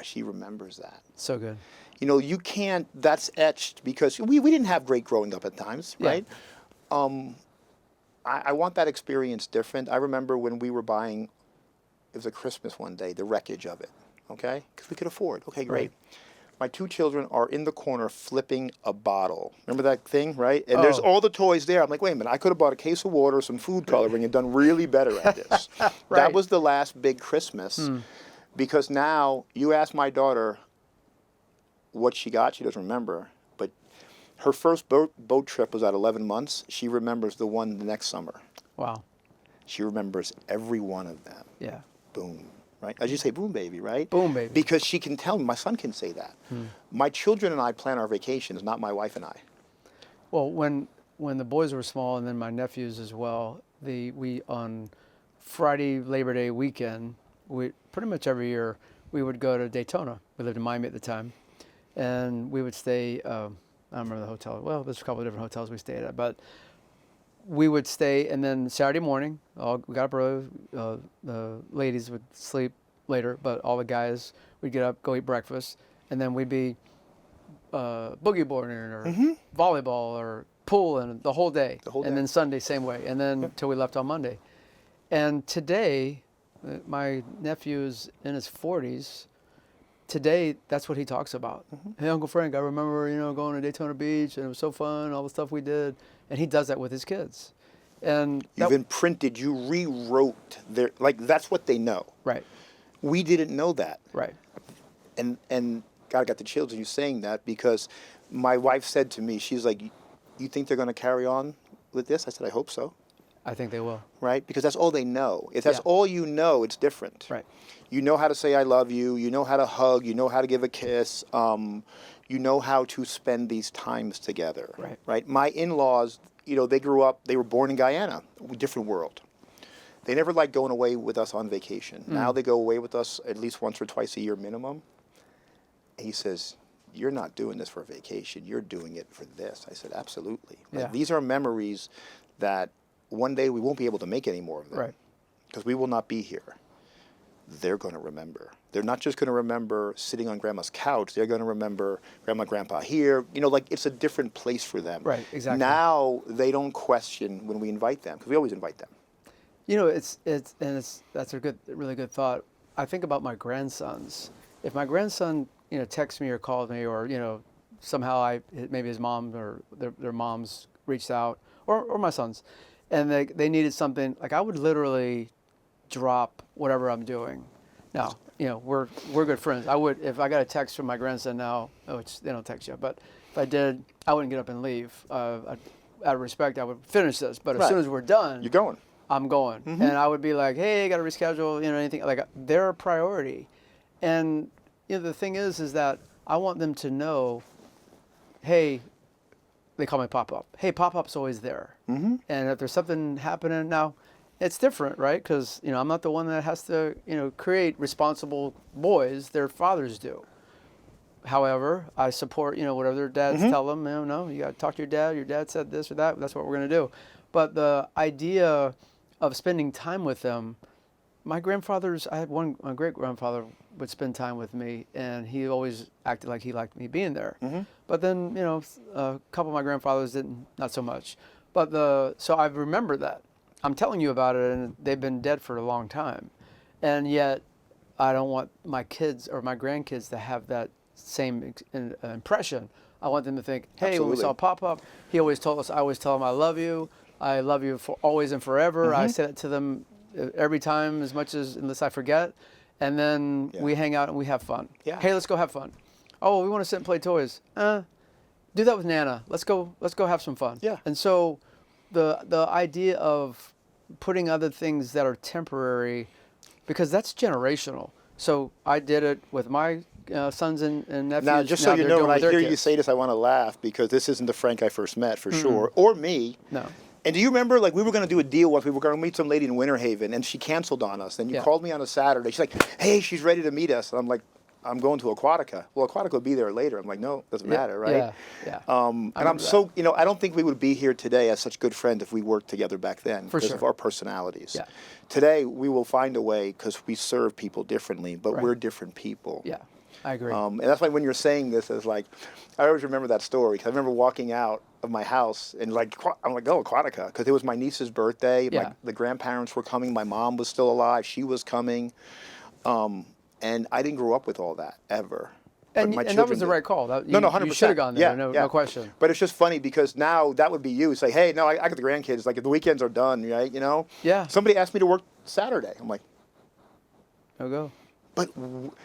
She remembers that. So good. You can't, that's etched because we didn't have great growing up at times, Yeah. right? I want that experience different. I remember when we were buying, it was a Christmas one day, the wreckage of it, okay? Because we could afford. Okay, great. Right. My 2 children are in the corner flipping a bottle. Remember that thing, right? And there's all the toys there. I'm like, wait a minute, I could have bought a case of water, some food coloring, and done really better at this. Right. That was the last big Christmas. Because now, you ask my daughter what she got, she doesn't remember. But her first boat trip was at 11 months. She remembers the one the next summer. Wow. She remembers every one of them. Yeah. Boom. Right? As you say, boom, baby, right? Boom, baby. Because she can tell me, my son can say that. My children and I plan our vacations, not my wife and I. Well, when the boys were small, and then my nephews as well, we on Friday Labor Day weekend, we pretty much every year we would go to Daytona. We lived in Miami at the time, and we would stay. I don't remember the hotel. Well, there's a couple of different hotels we stayed at, but we would stay, and then Saturday morning, we got up early. The ladies would sleep later, but all the guys would get up, go eat breakfast, and then we'd be boogie boarding or volleyball or pool and the whole day. And then Sunday same way, and then till we left on Monday. And today, my nephew is in his 40s. Today, that's what he talks about. Hey, Uncle Frank, I remember, going to Daytona Beach, and it was so fun, all the stuff we did. And he does that with his kids. And You've imprinted, you rewrote that's what they know. Right. We didn't know that. Right. And God got the chills of you saying that, because my wife said to me, she's like, you think they're going to carry on with this? I said, I hope so. I think they will. Right? Because that's all they know. If that's all you know, it's different. Right. You know how to say I love you. You know how to hug. You know how to give a kiss. You know how to spend these times together. Right. Right. My in-laws, they grew up, they were born in Guyana, a different world. They never liked going away with us on vacation. Now they go away with us at least once or twice a year minimum. He says, you're not doing this for a vacation. You're doing it for this. I said, absolutely. Yeah. These are memories that one day we won't be able to make any more of them. Right. Because we will not be here. They're going to remember. They're not just going to remember sitting on grandma's couch. They're going to remember grandma, grandpa here. It's a different place for them. Right, exactly. Now they don't question when we invite them, because we always invite them. That's a really good thought. I think about my grandsons. If my grandson, texts me or calls me, or, somehow maybe his mom or their moms reached out, or my sons, and they needed something, like I would literally drop whatever I'm doing. Now, we're good friends. I would, if I got a text from my grandson now, which they don't text you, but if I did, I wouldn't get up and leave. Out of respect, I would finish this. But as soon as we're done, you're going. I'm going. And I would be like, hey, got to reschedule, anything. Like, they're a priority. And, the thing is that I want them to know, hey, they call me Pop-Up. Hey, Pop-Up's always there. And if there's something happening now, it's different, right? Because, I'm not the one that has to, create responsible boys. Their fathers do. However, I support, whatever their dads tell them. No, you got to talk to your dad. Your dad said this or that. That's what we're going to do. But the idea of spending time with them, my grandfathers, I had my great-grandfather would spend time with me, and he always acted like he liked me being there. But then, a couple of my grandfathers didn't, not so much. But so I remember that. I'm telling you about it, and they've been dead for a long time. And yet, I don't want my kids or my grandkids to have that same impression. I want them to think, hey, when we saw Pop-Up, he always told us, I always tell him I love you for always and forever. I say it to them every time, unless I forget. And then we hang out and we have fun. Yeah. Hey, let's go have fun. Oh, we want to sit and play toys. Do that with Nana. Let's go have some fun. Yeah. And so the idea of putting other things that are temporary, because that's generational. So I did it with my sons and nephews. Now, just so you they're know, doing when I with their hear kids. you say this, I want to laugh, because this isn't the Frank I first met, for sure, or me. No. And do you remember, we were going to do a deal once. We were going to meet some lady in Winter Haven, and she canceled on us. And you called me on a Saturday. She's like, hey, she's ready to meet us. And I'm like, I'm going to Aquatica. Well, Aquatica will be there later. I'm like, no, doesn't matter, right? Yeah, yeah. And I'm so, I don't think we would be here today as such good friends if we worked together back then For because sure. of our personalities. Yeah. Today, we will find a way because we serve people differently, but Right. we're different people. Yeah, I agree. And that's why when you're saying this, it's like, I always remember that story. 'Cause I remember walking out of my house and like, I'm like, oh, Aquatica, because it was my niece's birthday. Yeah. The grandparents were coming. My mom was still alive. She was coming. And I didn't grow up with all that ever. And, my and that children was the did. right call. No, 100%. You should have gone there. Yeah, No question. But it's just funny because now that would be you. Say, hey, no, I got the grandkids. Like, if the weekends are done, right? Yeah. Somebody asked me to work Saturday. I'm like, No go. but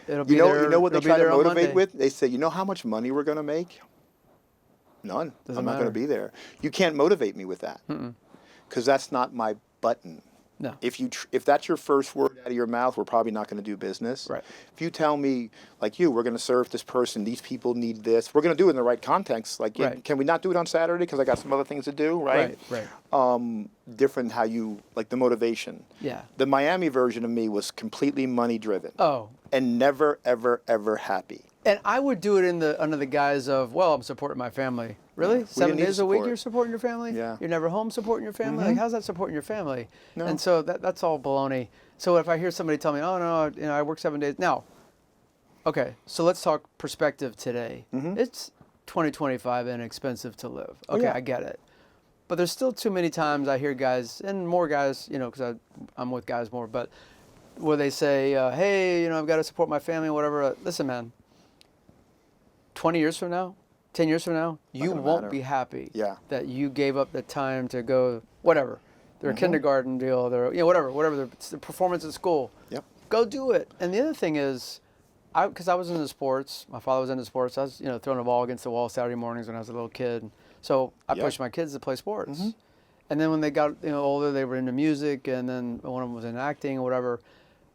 It'll be you know, there, you know what they it'll be try to there on motivate Monday. with? They say, you know how much money we're going to make? None. Doesn't I'm not going to matter. be there. You can't motivate me with that because that's not my button. No. If that's your first word out of your mouth, we're probably not going to do business. Right. If you tell me, like we're going to serve this person, these people need this, we're going to do it in the right context. Like, Right. can we not do it on Saturday because I got some other things to do, right? Right. Different how you, like the motivation. Yeah. The Miami version of me was completely money driven Oh. and never, ever, ever happy. And I would do it under the guise of, well, I'm supporting my family. Really? didn't 7 need days a week support. you're supporting your family? Yeah. You're never home supporting your family? Like, how's that supporting your family? No. And so that's all baloney. So if I hear somebody tell me, oh, no, I work 7 days. Now, okay, so let's talk perspective today. It's 2025 and expensive to live. Okay, yeah. I get it. But there's still too many times I hear guys, and more guys, because I'm with guys more, but where they say, hey, I've got to support my family, whatever. Listen, man, 20 years from now, 10 years from now, you gonna won't matter. be happy Yeah. that you gave up the time to go, whatever, their kindergarten deal, their, whatever, the performance at school. Yep. Go do it. And the other thing is, because I was into sports, my father was into sports, I was, throwing a ball against the wall Saturday mornings when I was a little kid. So I Yeah. pushed my kids to play sports. And then when they got older, they were into music, and then one of them was in acting or whatever.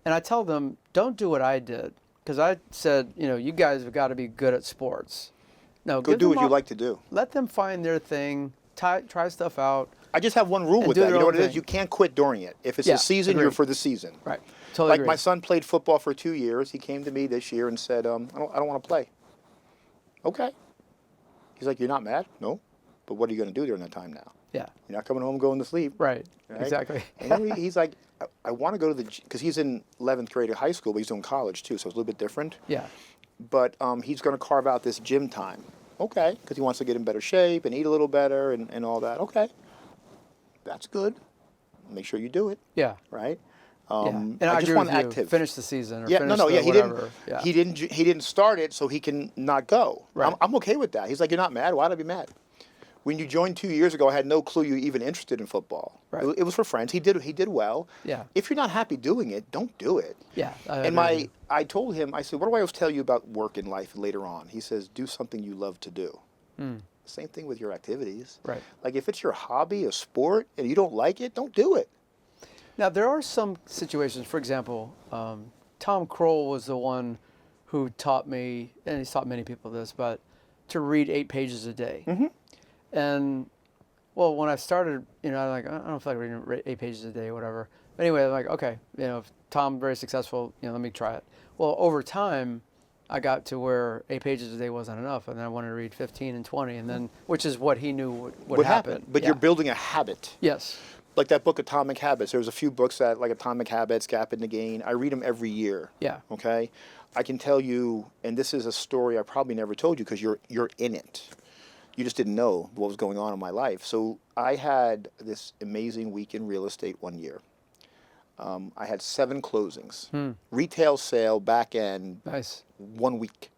And I tell them, don't do what I did. Because I said, you guys have got to be good at sports. No, Go do what you like to do. Let them find their thing, try stuff out. I just have one rule with do that. You their know own what it is? thing. You can't quit during it. If it's Yeah, a season, agree. you're for the season. Right. Totally Like agree. my son played football for 2 years. He came to me this year and said, I don't want to play. Okay. He's like, you're not mad? No. But what are you going to do during that time now? Yeah. You're not coming home going to sleep. Right. Right? Exactly. And then he's like, I want to go to because he's in 11th grade at high school, but he's doing college too, so it's a little bit different. Yeah. But he's going to carve out this gym time. Okay, because he wants to get in better shape and eat a little better and all that. Okay, that's good. Make sure you do it, Yeah. right? Yeah. And I just agree want with you. active. Finish the season. Or Yeah, finish no, the yeah, whatever. he didn't start it so he can not go. Right. I'm okay with that. He's like, you're not mad. Why'd I be mad? When you joined 2 years ago, I had no clue you were even interested in football. Right. It was for friends. He did well. Yeah. If you're not happy doing it, don't do it. Yeah. And I told him, I said, what do I always tell you about work in life later on? He says, do something you love to do. Same thing with your activities. Right. Like if it's your hobby, a sport, and you don't like it, don't do it. Now, there are some situations, for example, Tom Kroll was the one who taught me, and he's taught many people this, but to read 8 pages a day. And, well, when I started, I'm like, I don't feel like reading 8 pages a day or whatever. But anyway, I'm like, okay, if Tom very successful, let me try it. Well, over time, I got to where 8 pages a day wasn't enough, and then I wanted to read 15 and 20, and then, which is what he knew would happen. But you're building a habit. Yes. Like that book, Atomic Habits. There's a few books that, like Atomic Habits, Gap in the Gain. I read them every year. Yeah. Okay? I can tell you, and this is a story I probably never told you because you're in it. You just didn't know what was going on in my life. So I had this amazing week in real estate one year. I had 7 closings. Retail sale, back end, Nice. 1 week.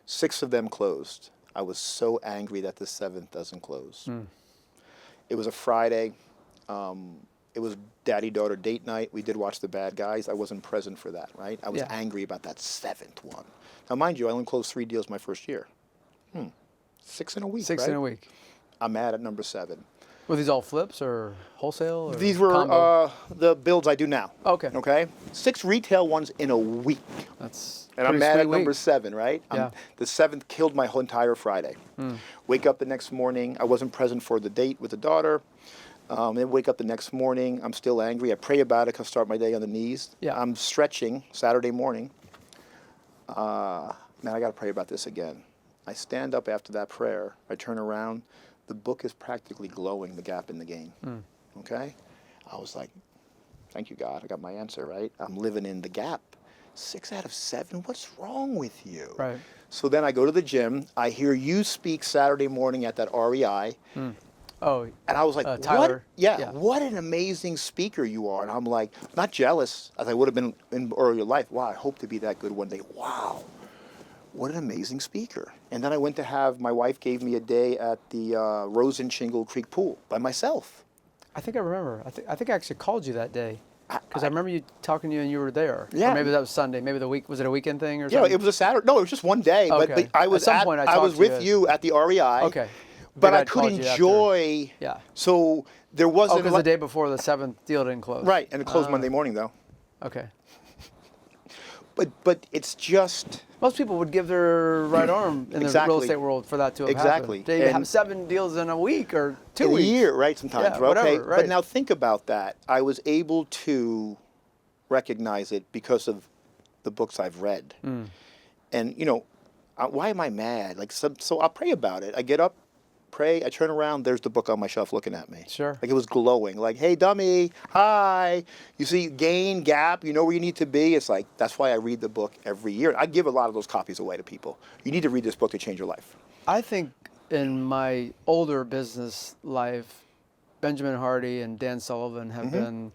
6 of them closed. I was so angry that the 7th doesn't close. It was a Friday. It was daddy-daughter date night. We did watch The Bad Guys. I wasn't present for that, right? I was Yeah. angry about that 7th one. Now, mind you, I only closed 3 deals my first year. 6 in a week, 6 right? in a week. I'm mad at number 7. Were these all flips or wholesale? Or These were combo? the builds I do now. Okay. Okay? 6 retail ones in a week. That's And I'm pretty mad sweet at number week. 7, right? Yeah. The 7th killed my whole entire Friday. Wake up the next morning. I wasn't present for the date with the daughter. Then wake up the next morning. I'm still angry. I pray about it. I start my day on the knees. Yeah. I'm stretching Saturday morning. Man, I got to pray about this again. I stand up after that prayer. I turn around. The book is practically glowing, The Gap in the Gain. Okay? I was like, thank you, God. I got my answer, right? I'm living in the gap. 6 out of 7? What's wrong with you? Right. So then I go to the gym. I hear you speak Saturday morning at that REI. Oh, and I was like, Tyler. what? Yeah, what an amazing speaker you are. And I'm like, not jealous as I would have been in earlier life. Wow, I hope to be that good one day. Wow, what an amazing speaker. And then I went to have, my wife gave me a day at the Rose and Shingle Creek Pool by myself. I think I remember. I think I actually called you that day. Because I remember you talking to you and you were there. Yeah. Or maybe that was Sunday. Maybe was it a weekend thing or Yeah, something? it was a Saturday. No, it was just one day. Okay. But I was At some point I was talked to with you at the REI. Okay. But Maybe I I'd could called you after. enjoy. Yeah. So there wasn't. because the day before the 7th deal didn't close. Right, and it closed Monday morning though. Okay. But it's just. Most people would give their right arm in the Exactly. real estate world for that to have Exactly. happened. They And have 7 deals in a week or 2 in weeks. a year, right? Sometimes, Yeah, right? whatever, Okay, right. but now think about that. I was able to recognize it because of the books I've read, and why am I mad? Like, so I'll pray about it. I get up, pray, I turn around. There's the book on my shelf looking at me. Sure. Like it was glowing. Like, hey, dummy, hi. You see, gain, gap. You know where you need to be. It's like that's why I read the book every year. I give a lot of those copies away to people. You need to read this book to change your life. I think in my older business life, Benjamin Hardy and Dan Sullivan have been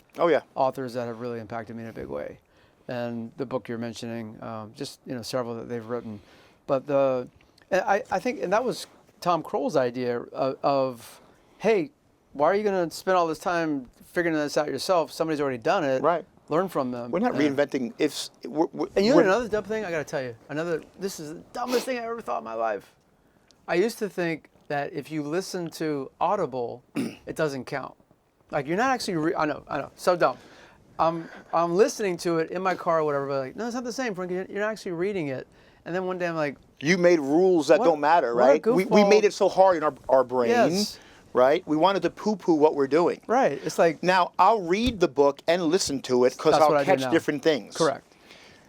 authors that have really impacted me in a big way. And the book you're mentioning, just several that they've written. But I think, and that was Tom Kroll's idea of, hey, why are you going to spend all this time figuring this out yourself? Somebody's already done it. Right. Learn from them. We're not reinventing. And another dumb thing I got to tell you. This is the dumbest thing I ever thought in my life. I used to think that if you listen to Audible, it doesn't count. Like you're not actually. I know, so dumb. I'm listening to it in my car or whatever, but like, no, it's not the same, Frank. You're not actually reading it. And then one day I'm like, you made rules that don't matter, right? We made it so hard in our brain, yes. Right? We wanted to poo-poo what we're doing. Right. It's like now I'll read the book and listen to it because I'll catch different things. Correct.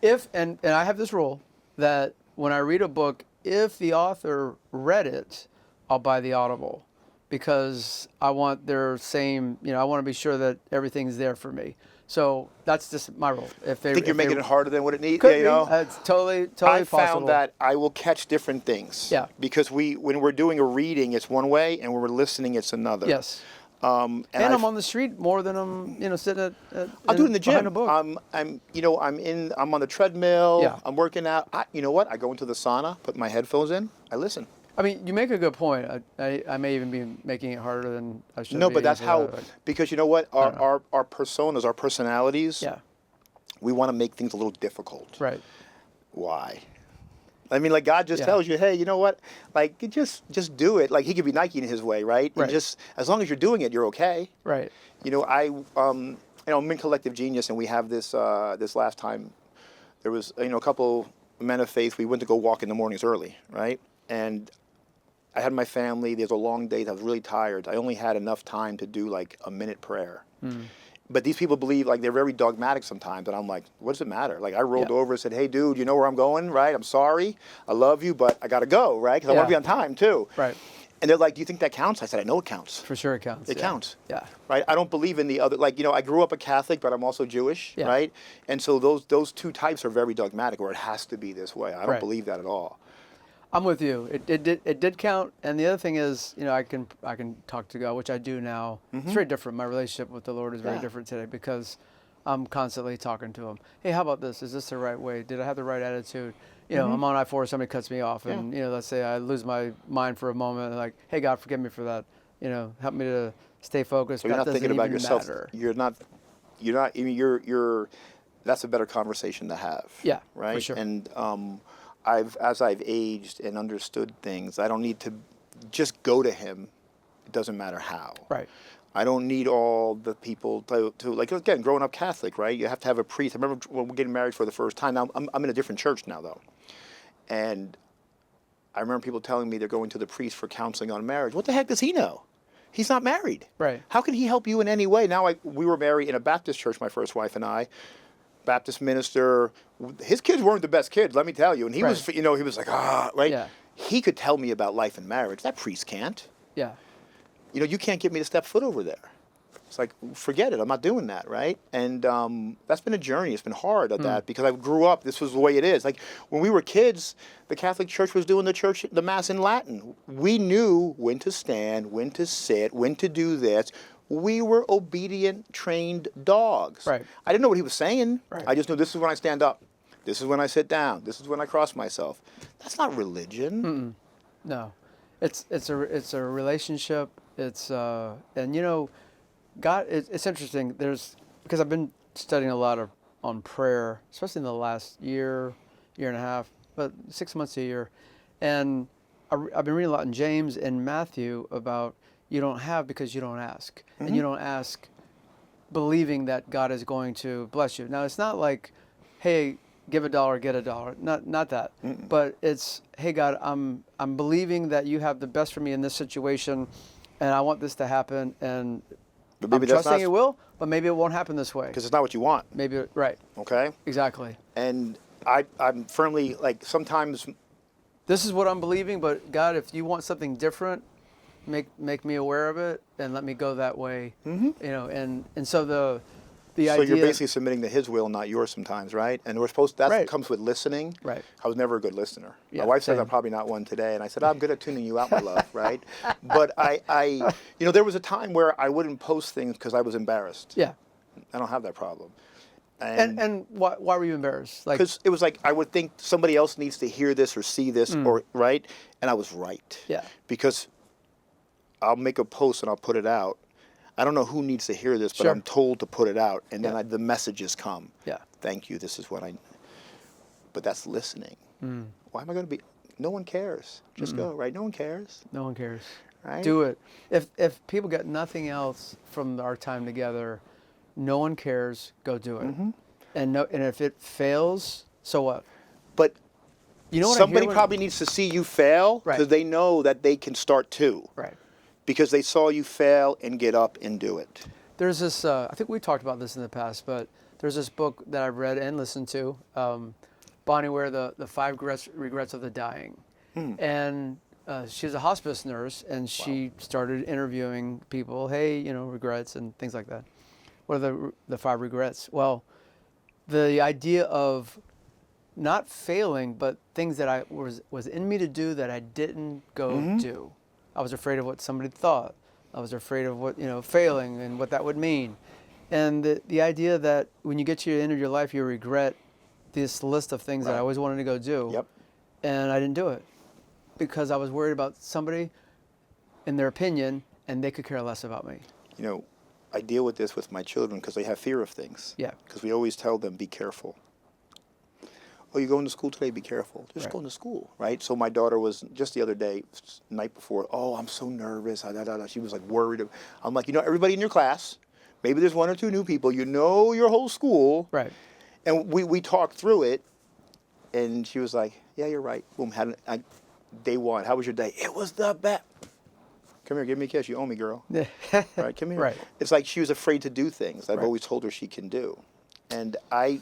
And I have this rule that when I read a book, if the author read it, I'll buy the Audible because I want their same, I want to be sure that everything's there for me. So that's just my rule. If you're making it harder than what it needs, could be. It's totally I possible. found that I will catch different things. Yeah. Because when we're doing a reading, it's one way, and when we're listening, it's another. Yes. And I'm on the street more than I'm, sitting at I'll do it in the gym. behind a book. I'm on the treadmill. Yeah. I'm working out. You know what? I go into the sauna, put my headphones in, I listen. I mean, you make a good point. I may even be making it harder than I should. No, but that's how. Because you know what? Our personas, our personalities. Yeah. We want to make things a little difficult. Right. Why? I mean, like God just tells you, hey, you know what? Like, just do it. Like He could be Nike in His way, right? Right. And just as long as you're doing it, you're okay. Right. I'm in Collective Genius, and we have this. This last time, there was a couple men of faith. We went to go walk in the mornings early, right? And I had my family. There's a long day. I was really tired. I only had enough time to do like a minute prayer. But these people believe, like, they're very dogmatic sometimes. And I'm like, what does it matter? Like, I rolled over and said, hey, dude, you know where I'm going, right? I'm sorry. I love you, but I got to go, right? Because I want to be on time, too. Right. And they're like, do you think that counts? I said, I know it counts. For sure it counts. It counts. Yeah. Right? I don't believe in the other, I grew up a Catholic, but I'm also Jewish, right? And so those two types are very dogmatic, or it has to be this way. I don't believe that at all. I'm with you. It did count, and the other thing is, I can talk to God, which I do now. It's very different. My relationship with the Lord is very different today because I'm constantly talking to Him. Hey, how about this? Is this the right way? Did I have the right attitude? I'm on I-4, somebody cuts me off, and let's say I lose my mind for a moment, and like, hey, God, forgive me for that. Help me to stay focused. So you're not thinking about yourself. Matter. You're not. I mean, you're. That's a better conversation to have. Yeah. Right. For sure. And as I've aged and understood things, I don't need to just go to Him. It doesn't matter how. Right. I don't need all the people to like, again, growing up Catholic, right? You have to have a priest. I remember when we're getting married for the first time. Now, I'm in a different church now, though. And I remember people telling me they're going to the priest for counseling on marriage. What the heck does he know? He's not married. Right. How can he help you in any way? Now, we were married in a Baptist church, my first wife and I. Baptist minister. His kids weren't the best kids, let me tell you. And he Right. was, he was like, right? Yeah. He could tell me about life and marriage. That priest can't. Yeah. You can't get me to step foot over there. It's like, forget it. I'm not doing that, right? And that's been a journey. It's been hard at that because I grew up. This was the way it is. Like when we were kids, the Catholic Church was doing the Mass in Latin. We knew when to stand, when to sit, when to do this. We were obedient, trained dogs. Right. I didn't know what he was saying. Right. I just knew this is when I stand up. This is when I sit down. This is when I cross myself. That's not religion. No, it's a relationship. It's and God. It's interesting. Because I've been studying a lot on prayer, especially in the last year and a half, but 6 months to a year, and I've been reading a lot in James and Matthew about you don't have because you don't ask, and you don't ask believing that God is going to bless you. Now it's not like, hey, give $1, get $1. Not that. But it's, hey God, I'm believing that you have the best for me in this situation, and I want this to happen, and But maybe I'm that's trusting not it will, but maybe it won't happen this way. because it's not what you want. Maybe right. Okay. Exactly. And I'm firmly like sometimes. This is what I'm believing, but God, if you want something different, make me aware of it and let me go that way. And so the So idea. you're basically submitting to His will, not yours, sometimes, right? And we're supposed. That Right. comes with listening. Right. I was never a good listener. Yeah, My wife says same. I'm probably not one today, and I said I'm good at tuning you out, my love, right? But I there was a time where I wouldn't post things because I was embarrassed. Yeah. I don't have that problem. And why were you embarrassed? Like, Because it was like I would think somebody else needs to hear this or see this or right, and I was right. Yeah. Because I'll make a post and I'll put it out. I don't know who needs to hear this, but Sure. I'm told to put it out, and then Yeah. the messages come. Yeah. Thank you. This is what I. But that's listening. Why am I going to be? No one cares. Just go, right? No one cares, no one cares. right? Do it. If people get nothing else from our time together, no one cares. Go do it. And if it fails, so what? But You know what somebody I hear when- probably needs to see you fail Right. because they know that they can start too. Right. Because they saw you fail and get up and do it. There's this. I think we talked about this in the past, but there's this book that I've read and listened to, Bonnie Ware, the 5 regrets of the dying, and she's a hospice nurse, and she started interviewing people. Hey, regrets and things like that. What are the 5 regrets? Well, the idea of not failing, but things that I was in me to do that I didn't go do. I was afraid of what somebody thought. I was afraid of what failing and what that would mean. And the idea that when you get to the end of your life, you regret this list of things that I always wanted to go do. Yep. And I didn't do it because I was worried about somebody and their opinion, and they could care less about me. I deal with this with my children because they have fear of things. Yeah. Because we always tell them, be careful. Oh, you're going to school today? Be careful. Just Right. going to school, right? So my daughter was just the other day, night before, oh, I'm so nervous. She was like worried. I'm like, everybody in your class, maybe there's 1 or 2 new people. You know your whole school. Right. And we talked through it, and she was like, yeah, you're right. Boom, day 1. How was your day? It was the best. Come here, give me a kiss. You owe me, girl. Right, come here. Right. It's like she was afraid to do things that I've Right. always told her she can do. And I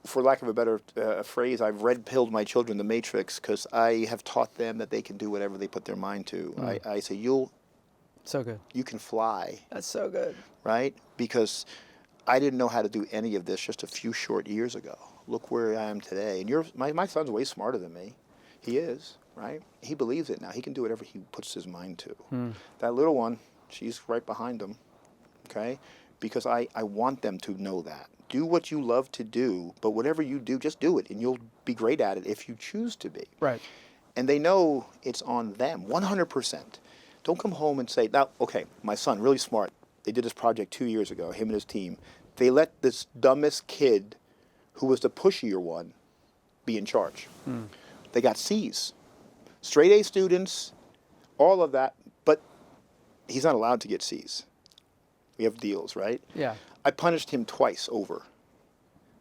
for lack of a better phrase, I've red-pilled my children the Matrix because I have taught them that they can do whatever they put their mind to. I say, So good. you can fly, That's so good. right? Because I didn't know how to do any of this just a few short years ago. Look where I am today. And my son's way smarter than me. He is, right? He believes it now. He can do whatever he puts his mind to. That little one, she's right behind him, okay? Because I want them to know that. Do what you love to do, but whatever you do, just do it, and you'll be great at it if you choose to be. Right. And they know it's on them, 100%. Don't come home and say, now, okay, my son, really smart. They did this project 2 years ago, him and his team. They let this dumbest kid, who was the pushier one, be in charge. They got C's. Straight A students, all of that, but he's not allowed to get C's. We have deals, right? Yeah. I punished him twice over.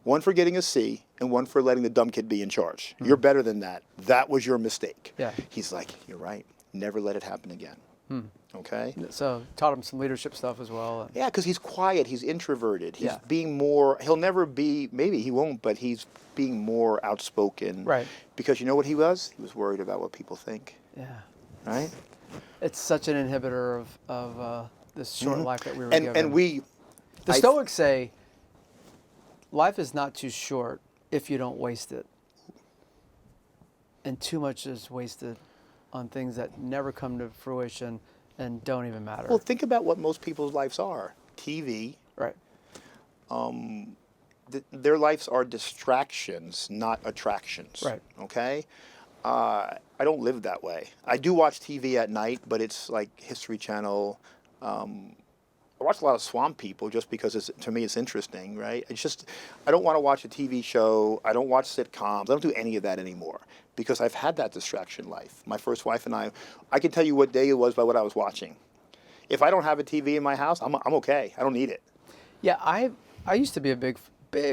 One for getting a C and one for letting the dumb kid be in charge. You're better than that. That was your mistake. Yeah. He's like, you're right. Never let it happen again. Okay? So taught him some leadership stuff as well. Yeah, because he's quiet, he's introverted. He's Yeah. being more, he'll never be, maybe he won't, but he's being more outspoken. Right. Because you know what he was? He was worried about what people think. Yeah. Right? It's such an inhibitor of this short life that we were given. And the Stoics say, life is not too short if you don't waste it. And too much is wasted on things that never come to fruition and don't even matter. Well, think about what most people's lives are. TV. Right. Their lives are distractions, not attractions. Right. Okay? I don't live that way. I do watch TV at night, but it's like History Channel. I watch a lot of Swamp People just because to me it's interesting, right? It's just, I don't want to watch a TV show. I don't watch sitcoms. I don't do any of that anymore because I've had that distraction life. My first wife and I can tell you what day it was by what I was watching. If I don't have a TV in my house, I'm okay. I don't need it. Yeah, I used to be a big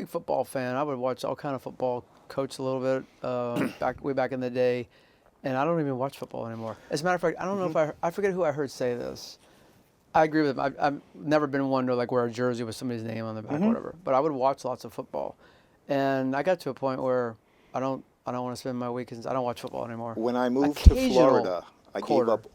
football fan. I would watch all kind of football, coach a little bit way back in the day, and I don't even watch football anymore. As a matter of fact, I don't know if I forget who I heard say this. I agree with him. I've never been one to like wear a jersey with somebody's name on the back or whatever, but I would watch lots of football, and I got to a point where I don't want to spend my weekends. I don't watch football anymore. When I moved to Florida, I gave up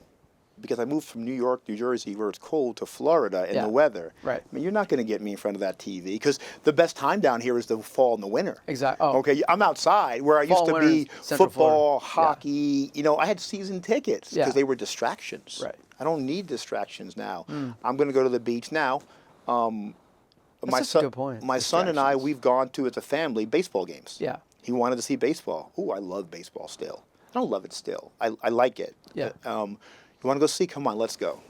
because I moved from New York, New Jersey, where it's cold, to Florida in the weather. Right. I mean, you're not going to get me in front of that TV because the best time down here is the fall and the winter. Exactly. Oh. Okay, I'm outside where I used to be football, Florida. hockey. You know, I had season tickets because they were distractions. Right. I don't need distractions now. I'm going to go to the beach now. That's a good point. My son and I, we've gone to, as a family, baseball games. Yeah. He wanted to see baseball. Ooh, I love baseball still. I don't love it still. I like it. Yeah. You want to go see? Come on, let's go.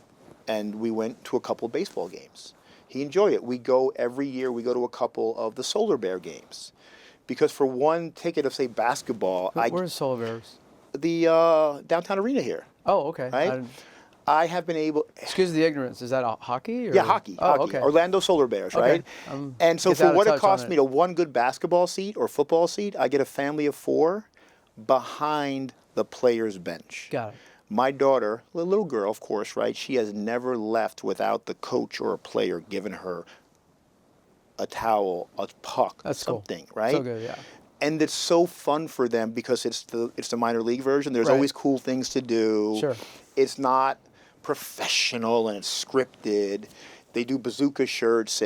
And we went to a couple of baseball games. He enjoyed it. We go every year. We go to a couple of the Solar Bear games, because for one ticket of say basketball, where's Solar Bears? The downtown arena here. Oh, okay. Right. I have been able. Excuse the ignorance. Is that hockey? Or? Yeah, hockey. Oh, hockey. Okay. Orlando Solar Bears, right? And so for what it cost me to one good basketball seat or football seat, I get a family of 4 behind the players' bench. Got it. My daughter, a little girl, of course, right? She has never left without the coach or a player giving her a towel, a puck, something, cool. right? So good, yeah. And it's so fun for them because it's the minor league version. There's always cool things to do. Sure. It's not professional and it's scripted. They do bazooka shirts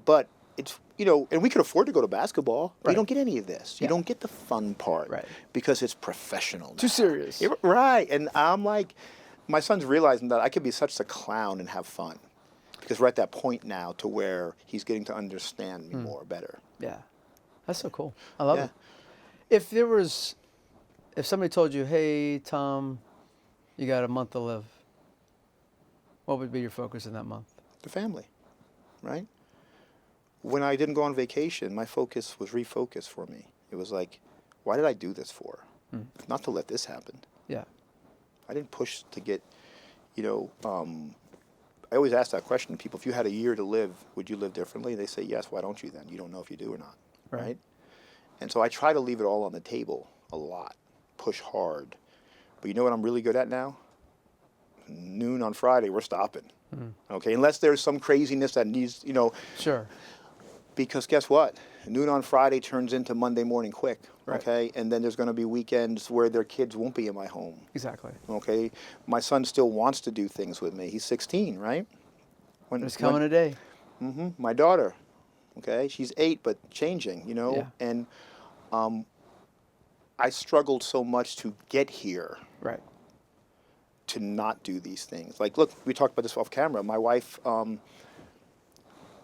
but it's, you know, and we could afford to go to basketball, but you don't get any of this. You don't get the fun part because it's professional now. Too serious. Right. And I'm like, my son's realizing that I could be such a clown and have fun because we're at that point now to where he's getting to understand me more better. Yeah. That's so cool. I love it. If somebody told you, hey, Tom, you got a month to live, what would be your focus in that month? The family, right? When I didn't go on vacation, my focus was refocused for me. It was like, why did I do this for? Not to let this happen. Yeah. I didn't push to get, you know, I always ask that question to people. If you had a year to live, would you live differently? They say, yes. Why don't you then? You don't know if you do or not, right? And so I try to leave it all on the table a lot, push hard. But you know what I'm really good at now? Noon on Friday, we're stopping. Okay, unless there's some craziness that needs, you know. Sure. Because guess what? Noon on Friday turns into Monday morning quick. Okay, and then there's going to be weekends where their kids won't be in my home. Exactly. Okay, my son still wants to do things with me. He's 16, right? There's coming a day. My daughter, okay, she's 8 but changing, you know. Yeah. And I struggled so much to get here. Right. To not do these things. Like, look, we talked about this off camera. My wife,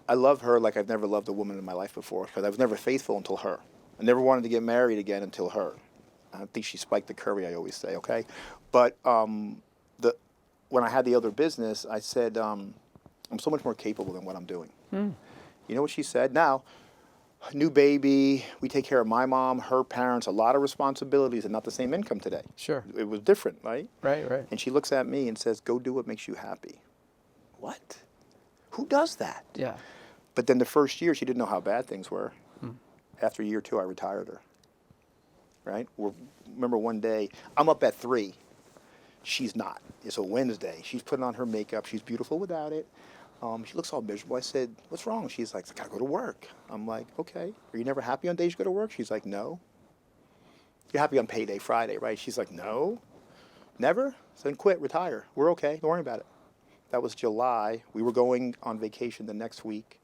I love her like I've never loved a woman in my life before because I was never faithful until her. I never wanted to get married again until her. I think she spiked the curry, I always say, okay? But when I had the other business, I said, I'm so much more capable than what I'm doing. You know what she said? Now, new baby, we take care of my mom, her parents, a lot of responsibilities and not the same income today. Sure. It was different, right? Right. And she looks at me and says, go do what makes you happy. What? Who does that? Yeah. But then the first year, she didn't know how bad things were. After year 2, I retired her. Right? Remember one day, I'm up at 3. She's not. It's a Wednesday. She's putting on her makeup. She's beautiful without it. She looks all miserable. I said, what's wrong? She's like, I gotta go to work. I'm like, okay. Are you never happy on days you go to work? She's like, no. You're happy on payday Friday, right? She's like, no. Never? So then quit, retire. We're okay. Don't worry about it. That was July. We were going on vacation the next week.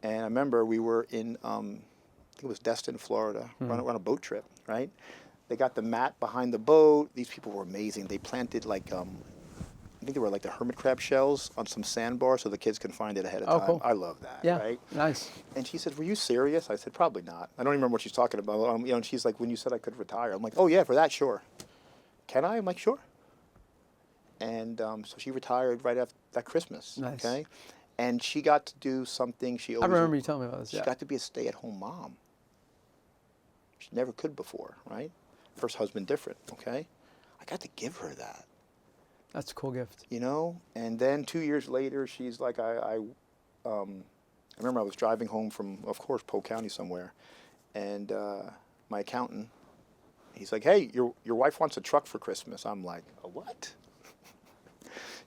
And I remember we were in, I think it was Destin, Florida. We're on a boat trip, right? They got the mat behind the boat. These people were amazing. They planted like, I think they were like the hermit crab shells on some sandbar so the kids can find it ahead of time. Cool. I love that, Yeah, right? nice. And she said, were you serious? I said, probably not. I don't even remember what she's talking about. And she's like, when you said I could retire. I'm like, oh yeah, for that, sure. Can I? I'm like, sure. And so she retired right after that Christmas. Nice. Okay. And she got to do something she I always... remember you telling me about this. She got to be a stay-at-home mom. She never could before, right? First husband different, okay? I got to give her that. That's a cool gift. You know, and then 2 years later, she's like, I remember I was driving home from, of course, Polk County somewhere, and my accountant, he's like, hey, your wife wants a truck for Christmas. I'm like, a what?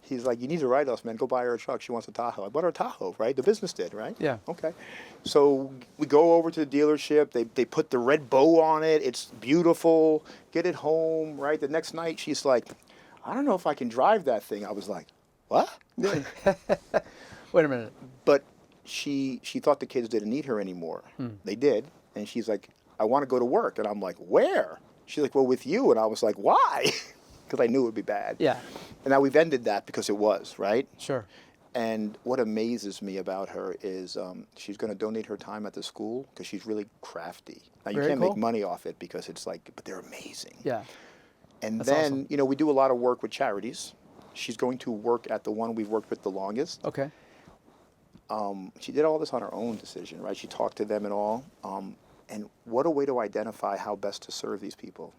He's like, you need to write us, man. Go buy her a truck. She wants a Tahoe. I bought her a Tahoe, right? The business did, right? Yeah. Okay. So we go over to the dealership. They put the red bow on it. It's beautiful. Get it home, right? The next night, she's like, I don't know if I can drive that thing. I was like, what? Wait a minute. But she thought the kids didn't need her anymore. They did. And she's like, I want to go to work. And I'm like, where? She's like, well, with you. And I was like, why? Because I knew it would be bad. Yeah. And now we've ended that because it was, right? Sure. And what amazes me about her is she's going to donate her time at the school because she's really crafty. Now, you Very can't cool. make money off it because it's like, but they're amazing. Yeah. And That's then, awesome. you know, we do a lot of work with charities. She's going to work at the one we've worked with the longest. Okay. She did all this on her own decision, right? She talked to them and all. And what a way to identify how best to serve these people.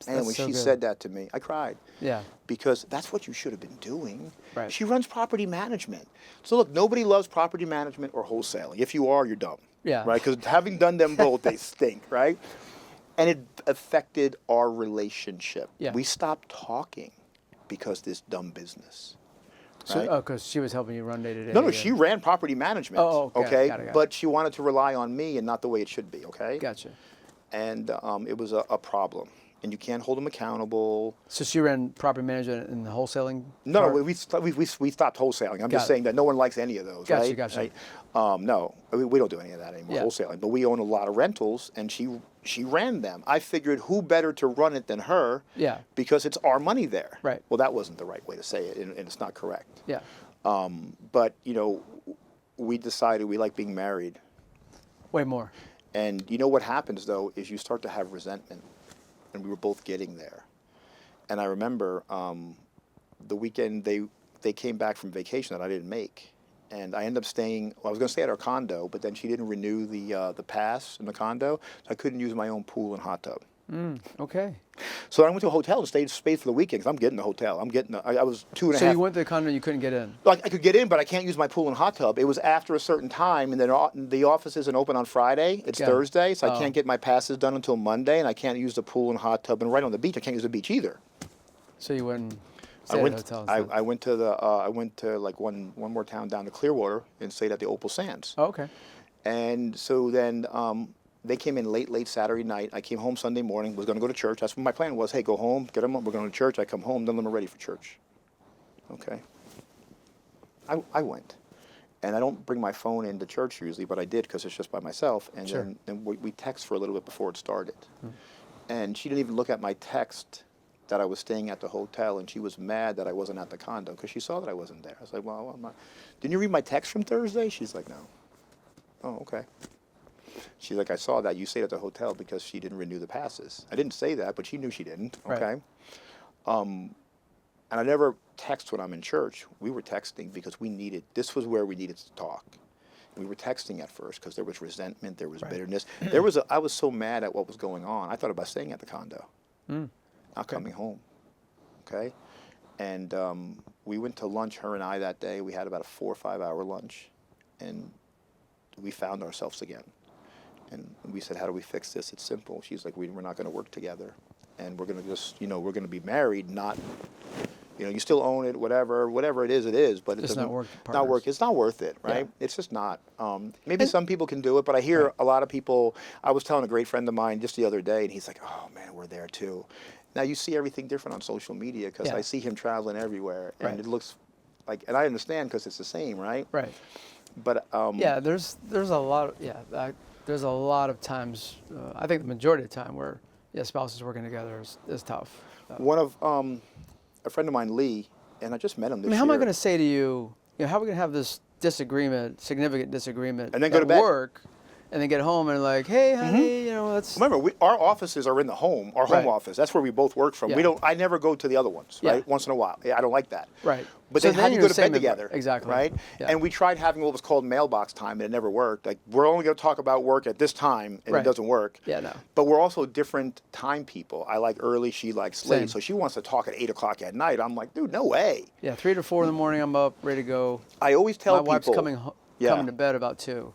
And when so she good. said that to me, I cried. Yeah. Because that's what you should have been doing. Right. She runs property management. So look, nobody loves property management or wholesaling. If you are, you're dumb. Yeah. Right? Because having done them both, they stink, right? And it affected our relationship. Yeah. We stopped talking because this dumb business. So, Right? because she was helping you run day to day. No, she ran property management. Oh, okay. Got it. But she wanted to rely on me and not the way it should be, okay? Gotcha. And it was a problem. And you can't hold them accountable. So she ran property management and the wholesaling? No, part? we stopped wholesaling. I'm just Got it. saying that no one likes any of those, Gotcha, right? gotcha. Right? No, we don't do any of that anymore, Yeah. wholesaling. But we own a lot of rentals, and she ran them. I figured who better to run it than her Yeah. because it's our money there. Right. Well, that wasn't the right way to say it, and it's not correct. Yeah. But, you know, we decided we like being married. Way more. And you know what happens, though, is you start to have resentment. And we were both getting there. And I remember the weekend they came back from vacation that I didn't make. And I ended up staying, well, I was going to stay at our condo, but then she didn't renew the pass in the condo, so I couldn't use my own pool and hot tub. Okay. So I went to a hotel and stayed for the weekend because I'm getting the hotel. I was 2.5. So you went to the condo and you couldn't get in? Like I could get in, but I can't use my pool and hot tub. It was after a certain time, and then the office isn't open on Friday. It's Got it. Thursday, so I Oh. can't get my passes done until Monday, and I can't use the pool and hot tub. And right on the beach, I can't use the beach either. So you went and I stayed went. at hotels? I went to I went to like one more town down to Clearwater and stayed at the Opal Sands. Oh, okay. And so then they came in late Saturday night. I came home Sunday morning. Was going to go to church. That's what my plan was. Hey, go home, get them up. We're going to church. I come home, none of them are ready for church. Okay. I went, and I don't bring my phone into church usually, but I did because it's just by myself. And Sure. then we text for a little bit before it started, and she didn't even look at my text that I was staying at the hotel, and she was mad that I wasn't at the condo because she saw that I wasn't there. I was like, well, I'm not. Didn't you read my text from Thursday? She's like, no. Oh, okay. She's like, I saw that you stayed at the hotel because she didn't renew the passes. I didn't say that, but she knew she didn't. Okay. Right. And I never text when I'm in church. We were texting because this was where we needed to talk. We were texting at first because there was resentment, there was bitterness. I was so mad at what was going on. I thought about staying at the condo, not coming home. Okay. And we went to lunch, her and I, that day. We had about a 4 or 5 hour lunch, and we found ourselves again. And we said, how do we fix this? It's simple. She's like, we're not going to work together. and we're going to just, we're going to be married, not, you still own it, whatever it is, but it Just doesn't not work. not work. It's not worth it, right? Yeah. It's just not. Maybe some people can do it, but I hear a lot of people. I was telling a great friend of mine just the other day, and he's like, "Oh man, we're there too." Now you see everything different on social media because I see him traveling everywhere, and it looks like, and I understand because it's the same, right? Right. But Yeah, there's a lot of there's a lot of times. I think the majority of the time where spouses working together is tough. one of a friend of mine, Lee, and I just met him this year. How am I going to say to you, how are we going to have this disagreement, significant disagreement, And then go to bed. work, and then get home and like, hey, honey, let's. Remember, our offices are in the home, our home office. That's where we both work from. Yeah. I never go to the other ones, right? Once in a while. I don't like that. Right. But So then how do you you're go to bed the same together? Exactly. Right? Yeah. And we tried having what was called mailbox time, and it never worked. Like, we're only going to talk about work at this time, and it doesn't work. Yeah, no. But we're also different time people. I like early, she likes late. Same. So she wants to talk at 8 o'clock at night. I'm like, dude, no way. Yeah, 3 to 4 in the morning, I'm up, ready to go. I always tell My people. wife's coming to bed about 2.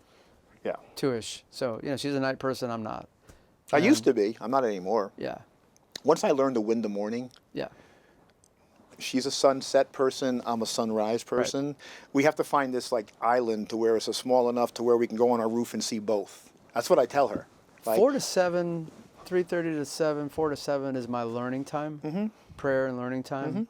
Yeah. 2-ish. So, she's a night person, I'm not. I used to be. I'm not anymore. Yeah. Once I learned to win the morning, Yeah. she's a sunset person, I'm a sunrise person. We have to find this like island to where it's small enough to where we can go on our roof and see both. That's what I tell her. Like, 4 to 7, 3:30 to 7, 4 to 7 is my learning time, prayer and learning time.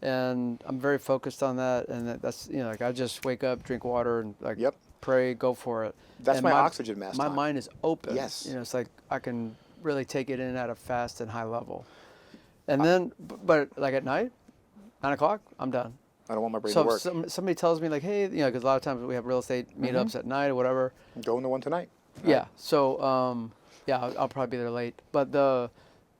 And I'm very focused on that. And that's, like I just wake up, drink water, and like pray, go for it. That's and my oxygen mask My time. mind is open. Yes. It's like I can really take it in at a fast and high level. And then, but like at night, 9 o'clock, I'm done. I don't want my brain So to work. if somebody tells me like, hey, because a lot of times we have real estate meetups at night or whatever. I'm going to one tonight. Right? Yeah. So I'll probably be there late. But the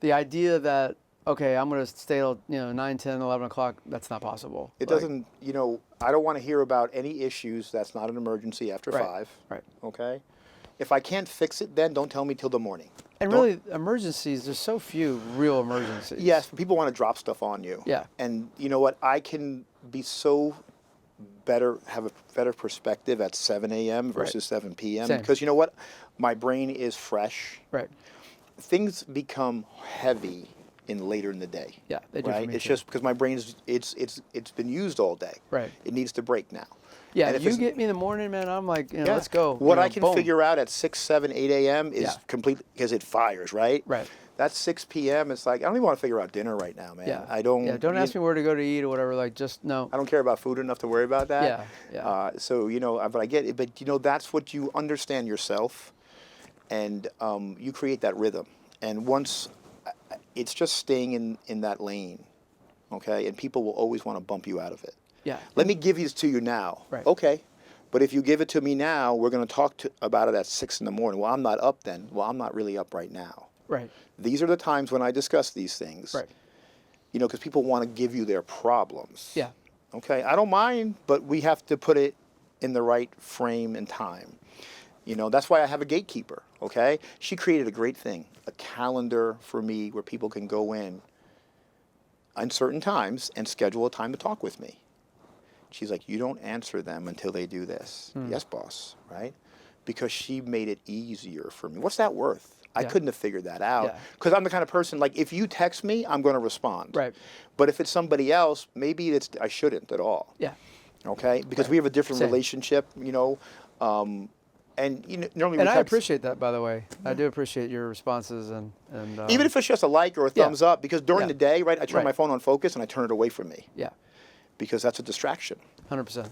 idea that okay, I'm going to stay till 9, 10, 11 o'clock, that's not possible. It doesn't. I don't want to hear about any issues that's not an emergency after 5. Right. Okay. If I can't fix it, then don't tell me till the morning. And really, emergencies, there's so few real emergencies. Yes, people want to drop stuff on you. Yeah. And you know what? I can be have a better perspective at 7 a.m. versus 7 p.m. Same. Because you know what? My brain is fresh. Right. Things become heavy later in the day. Yeah, they do. Right. For me It's too. just because my brain's it's been used all day. Right. It needs to break now. Yeah, And if if you it's- get me in the morning, man, I'm like, let's go. What I can boom. figure out at 6, 7, 8 a.m. is Yeah. complete because it fires, right? Right. That's 6 p.m. It's like I don't even want to figure out dinner right now, man. Yeah. I don't. Yeah, don't ask me where to go to eat or whatever. Like, just no. I don't care about food enough to worry about that. Yeah, yeah. So but I get it. But that's what you understand yourself, and you create that rhythm. And once, it's just staying in that lane, okay. And people will always want to bump you out of it. Yeah. Let me give this to you now. Right. Okay. But if you give it to me now, we're going to talk about it at 6 in the morning. Well, I'm not up then. Well, I'm not really up right now. Right. These are the times when I discuss these things. Right. Because people want to give you their problems. Yeah. Okay. I don't mind, but we have to put it in the right frame and time. That's why I have a gatekeeper. Okay. She created a great thing, a calendar for me where people can go in on certain times and schedule a time to talk with me. She's like, you don't answer them until they do this. Yes, boss, right? Because she made it easier for me. What's that worth? I couldn't have figured that out. Because I'm the kind of person, like, if you text me, I'm going to respond. Right. But if it's somebody else, maybe I shouldn't at all. Yeah. Okay? Because we have a different Same. relationship, normally And I appreciate that, by the way. I do appreciate your responses and even if it's just a like or a thumbs up, because during Yeah. the day, right, I turn Right. my phone on focus and I turn it away from me. yeah, Because that's a distraction. 100%.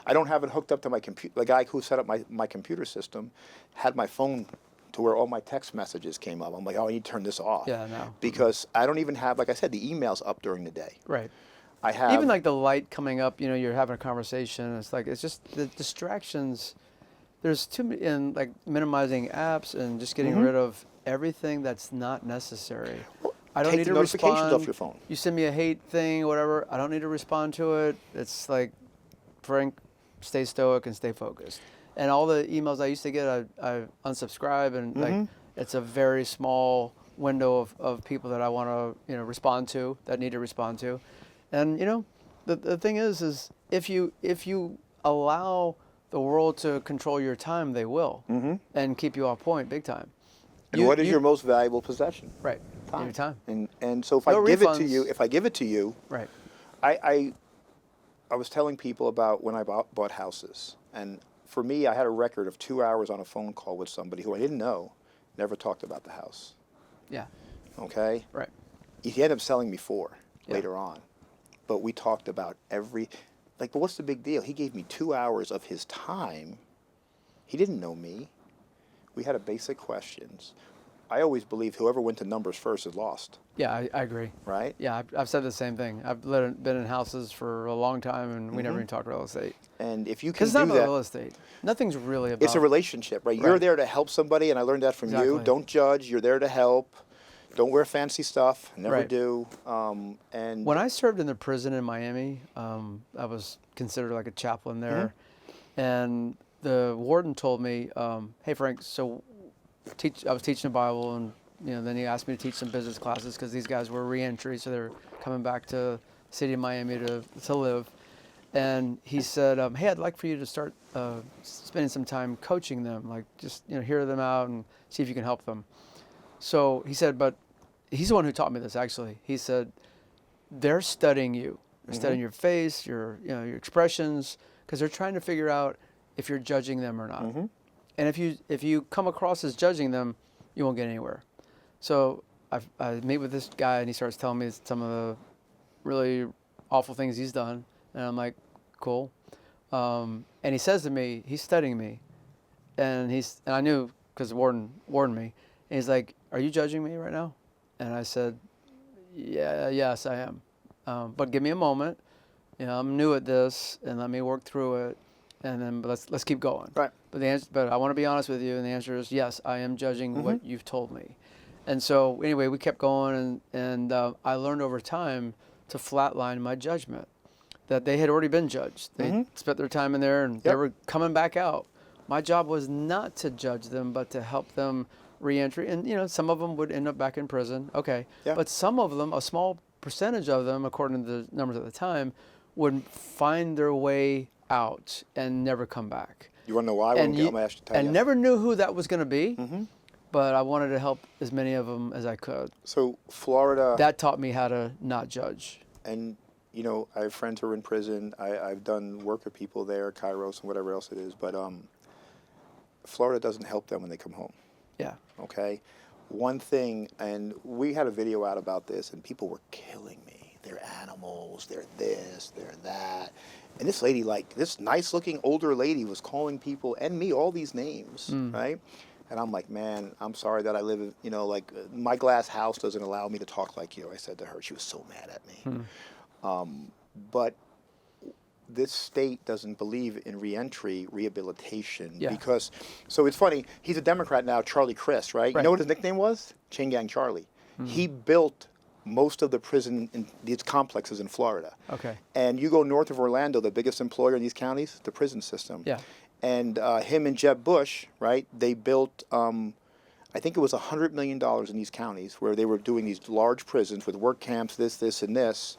I don't have it hooked up to my computer. The guy who set up my computer system had my phone to where all my text messages came up. I'm like, I need to turn this off. Yeah, no. Because I don't even have, like I said, the emails up during the day. Right. I have Even like the light coming up, you're having a conversation. It's just the distractions. There's too many, and like minimizing apps and just getting rid of everything that's not necessary. I don't take need the to notifications respond. off your phone. You send me a hate thing, whatever. I don't need to respond to it. It's like, Frank, stay stoic and stay focused. And all the emails I used to get, I unsubscribe, and like it's a very small window of people that I want to respond to, that need to respond to. And the thing is if you allow the world to control your time, they will, and keep you off point big time. And what is your most valuable possession? Right. time. Your time. And so if No I give it to refunds. you, Right. I was telling people about when I bought houses, and for me, I had a record of 2 hours on a phone call with somebody who I didn't know, never talked about the house. Yeah. Okay? Right. He ended up selling me 4 Yeah. later on. But we talked about but what's the big deal? He gave me 2 hours of his time. He didn't know me. We had a basic questions. I always believe whoever went to numbers first is lost, Yeah, I agree. right? Yeah, I've said the same thing. I've been in houses for a long time, and we never even talked real estate. And if you can Because it's do not about that, real estate. Nothing's really about. it's a relationship, right? You're Right. there to help somebody, and I learned that from you. Exactly. Don't judge. You're there to help. Don't wear fancy stuff. Never Right. do. And When I served in the prison in Miami, I was considered like a chaplain there, and the warden told me, "Hey Frank, so I was teaching the Bible, and then he asked me to teach some business classes because these guys were reentry, so they're coming back to the city of Miami to live." And he said, "Hey, I'd like for you to start spending some time coaching them, like just hear them out and see if you can help them." So he said, but he's the one who taught me this actually. He said, "They're studying you. They're studying your face, your expressions, because they're trying to figure out if you're judging them or not. And if you come across as judging them, you won't get anywhere." So I meet with this guy, and he starts telling me some of the really awful things he's done, and I'm like, cool. And he says to me, he's studying me, and I knew because the warden warned me. And he's like, "Are you judging me right now?" And I said, yes, I am. But give me a moment. I'm new at this, and let me work through it, and then let's keep going. Right. But I want to be honest with you, and the answer is yes, I am judging what you've told me. And so anyway, we kept going, and I learned over time to flatline my judgment, that they had already been judged. They spent their time in there, and they were coming back out. My job was not to judge them, but to help them reentry. And some of them would end up back in prison. Okay. Yeah. But some of them, a small percentage of them, according to the numbers at the time, would find their way out and never come back. You want to know why? And I'm going to tell you. never knew who that was going to be, but I wanted to help as many of them as I could. So Florida. That taught me how to not judge. And I have friends who are in prison. I've done work with people there, Kairos and whatever else it is. But Florida doesn't help them when they come home. Yeah. Okay? One thing, and we had a video out about this, and people were killing me. They're animals, they're this, they're that. And this lady, this nice-looking older lady was calling people and me all these names, right? And I'm like, man, I'm sorry that I live in, my glass house doesn't allow me to talk like you. I said to her. She was so mad at me. But this state doesn't believe in reentry rehabilitation because, so it's funny, he's a Democrat now, Charlie Crist, right? You know what his nickname was? Chain Gang Charlie. He built most of the prison in these complexes in Florida. Okay. And you go north of Orlando, the biggest employer in these counties, the prison system. Yeah. And him and Jeb Bush, right, they built, I think it was $100 million in these counties where they were doing these large prisons with work camps, this, and this.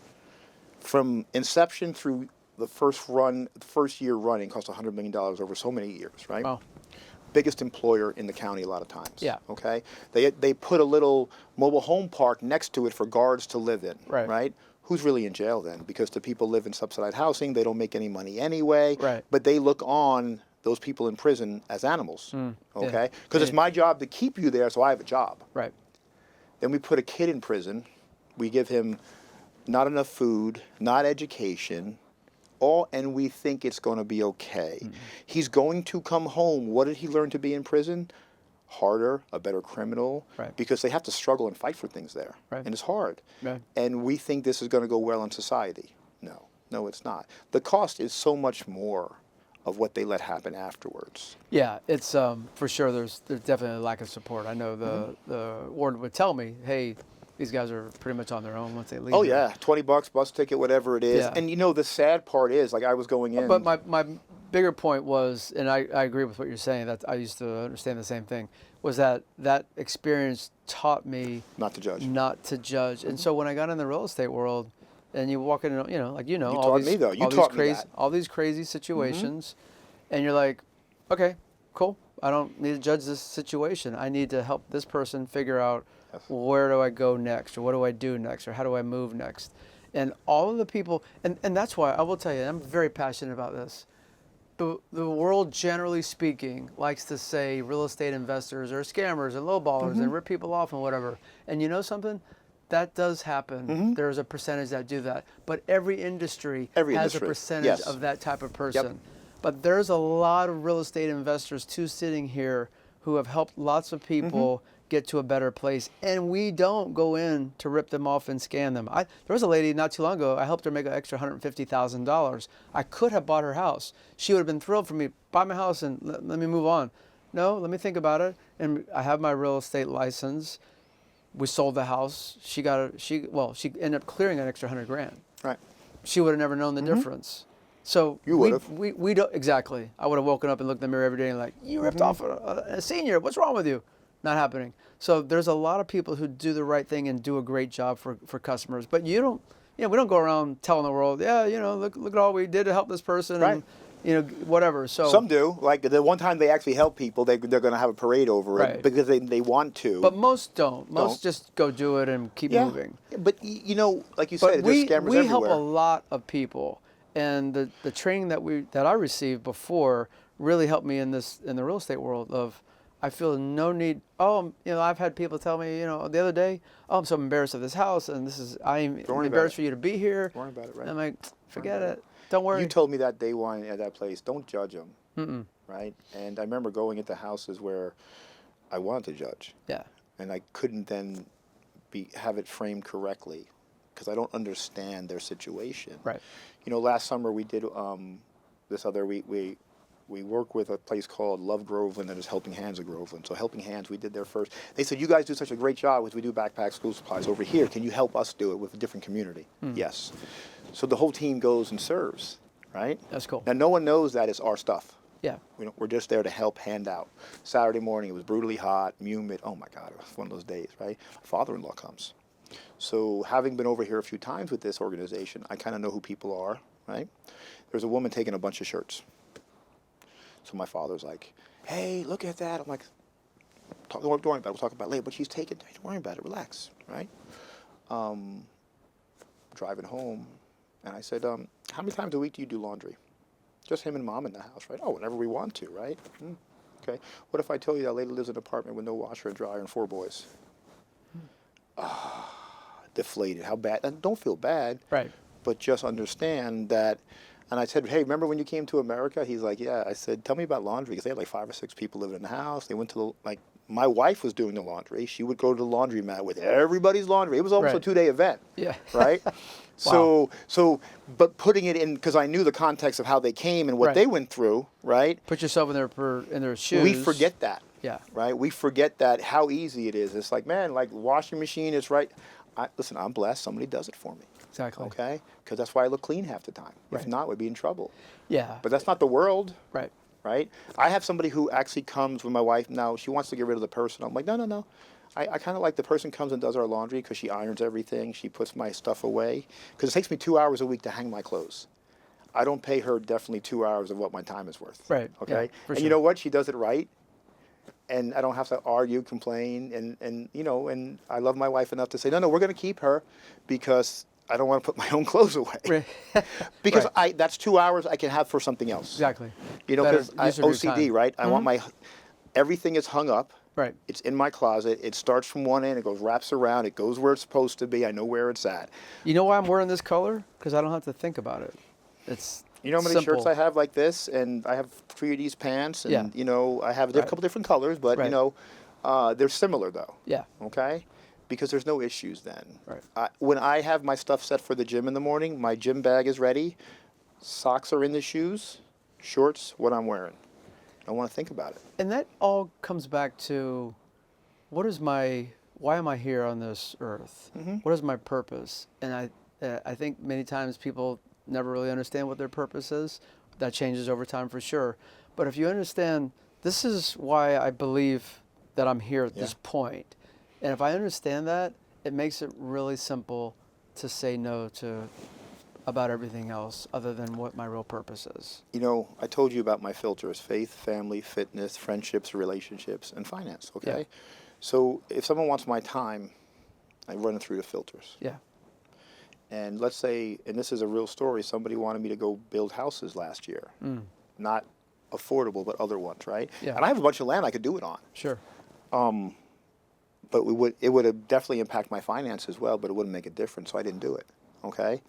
From inception through the first year running cost $100 million over so many years, right? Wow. Biggest employer in the county a lot of times. Yeah. Okay? They put a little mobile home park next to it for guards to live in, Right. Who's really in jail then? Because the people live in subsidized housing, they don't make any money anyway. Right. But they look on those people in prison as animals, okay? Because it's my job to keep you there, so I have a job. Right. Then we put a kid in prison. We give him not enough food, not education, and we think it's going to be okay. He's going to come home. What did he learn to be in prison? Harder, a better criminal, because they have to struggle and fight for things there, and it's hard. Right. And we think this is going to go well in society. No, it's not. The cost is so much more of what they let happen afterwards. Yeah, it's for sure. There's definitely a lack of support. I know the warden would tell me, "Hey, these guys are pretty much on their own once they leave." Oh yeah, $20, bus ticket, whatever it is. Yeah. And the sad part is, I was going in. But my bigger point was, and I agree with what you're saying, that I used to understand the same thing, was that experience taught me not to judge. And so when I got in the real estate world, and you walk in, You all taught these, me, though. You all taught these me crazy, that. all these crazy situations, and you're like, okay, cool. I don't need to judge this situation. I need to help this person figure out Yes. where do I go next, or what do I do next, or how do I move next? And all of the people, and that's why I will tell you, I'm very passionate about this. The world, generally speaking, likes to say real estate investors are scammers and lowballers and rip people off and whatever. And you know something? That does happen. There's a percentage that do that. But every industry has a percentage yes. of that type of person. Yep. But there's a lot of real estate investors too sitting here who have helped lots of people get to a better place. And we don't go in to rip them off and scam them. There was a lady not too long ago, I helped her make an extra $150,000. I could have bought her house. She would have been thrilled for me, buy my house and let me move on. No, let me think about it. And I have my real estate license. We sold the house. She ended up clearing an extra $100,000. Right. She would have never known the difference. So you would have. We don't exactly. I would have woken up and looked in the mirror every day and like, you ripped off a senior. What's wrong with you? Not happening. So there's a lot of people who do the right thing and do a great job for customers. But we don't go around telling the world, look at all we did to help this person, right. and whatever. So some do. Like the one time they actually help people, they're going to have a parade over it because they want to. But most don't. Most just go do it and keep moving. But like you said, there's scammers everywhere. We help a lot of people, and the training that I received before really helped me in the real estate world of. I feel no need. I've had people tell me, the other day, I'm so embarrassed of this house, and I'm embarrassed for you to be here. Don't worry about it, right? I'm like, forget it. Don't worry. You told me that day one at that place, don't judge them, right? And I remember going into houses where I wanted to judge. Yeah. And I couldn't then have it framed correctly because I don't understand their situation. Right. Last summer we did we work with a place called Love Groveland that is Helping Hands of Groveland. So Helping Hands, we did there first. They said, you guys do such a great job as we do backpack school supplies over here. Can you help us do it with a different community? Yes. So the whole team goes and serves, right? That's cool. Now, no one knows that it's our stuff. Yeah. We're just there to help hand out. Saturday morning, it was brutally hot, humid. Oh, my God, it was one of those days, right? My father-in-law comes. So having been over here a few times with this organization, I kind of know who people are, right? There's a woman taking a bunch of shirts. So my father's like, hey, look at that. I'm like, don't worry about it. We'll talk about it later. But she's taking, don't worry about it. Relax, right? Driving home, and I said, how many times a week do you do laundry? Just him and Mom in the house, right? Oh, whenever we want to, right? Okay. What if I told you that lady lives in an apartment with no washer and dryer and 4 boys? Deflated. How bad? And don't feel bad. Right. But just understand that. And I said, hey, remember when you came to America? He's like, yeah. I said, tell me about laundry. Because they had like 5 or 6 people living in the house. They went to my wife was doing the laundry. She would go to the laundromat with everybody's laundry. It was almost a 2-day event. Yeah. Right? Wow. So, but putting it in, because I knew the context of how they came and what they went through, right? Put yourself in their shoes. We forget that. Yeah. Right? We forget that, how easy it is. It's like, man, like washing machine is right. Listen, I'm blessed. Somebody does it for me. Exactly. Okay? Because that's why I look clean half the time. Right. If not, we'd be in trouble. Yeah. But that's not the world. Right. Right? I have somebody who actually comes with my wife now. She wants to get rid of the person. I'm like, no. I kind of like the person comes and does our laundry because she irons everything. She puts my stuff away. Because it takes me 2 hours a week to hang my clothes. I don't pay her definitely 2 hours of what my time is worth. Right. Okay? Yeah, and you know what? She does it right. And I don't have to argue, complain, and I love my wife enough to say, no, we're going to keep her because I don't want to put my own clothes away. Right. Because that's 2 hours I can have for something else. Exactly. Because OCD, right? I want everything is hung up. Right. It's in my closet. It starts from one end. It wraps around. It goes where it's supposed to be. I know where it's at. You know why I'm wearing this color? Because I don't have to think about it. It's You know how many shirts I have like this? And I have 3 of these pants. And, I have a couple different colors. But, they're similar, though. Yeah. Okay? Because there's no issues then. Right. When I have my stuff set for the gym in the morning, my gym bag is ready. Socks are in the shoes. Shorts, what I'm wearing. I want to think about it. And that all comes back to why am I here on this earth? Mm-hmm. What is my purpose? And I think many times people never really understand what their purpose is. That changes over time for sure. But if you understand, this is why I believe that I'm here at this point. And if I understand that, it makes it really simple to say no to about everything else other than what my real purpose is. I told you about my filters: faith, family, fitness, friendships, relationships, and finance, okay? Yeah. So if someone wants my time, I run it through the filters. Yeah. And let's say, and this is a real story, somebody wanted me to go build houses last year. Not affordable, but other ones, right? Yeah. And I have a bunch of land I could do it on. Sure. But it would have definitely impacted my finances as well, but it wouldn't make a difference, so I didn't do it. Okay?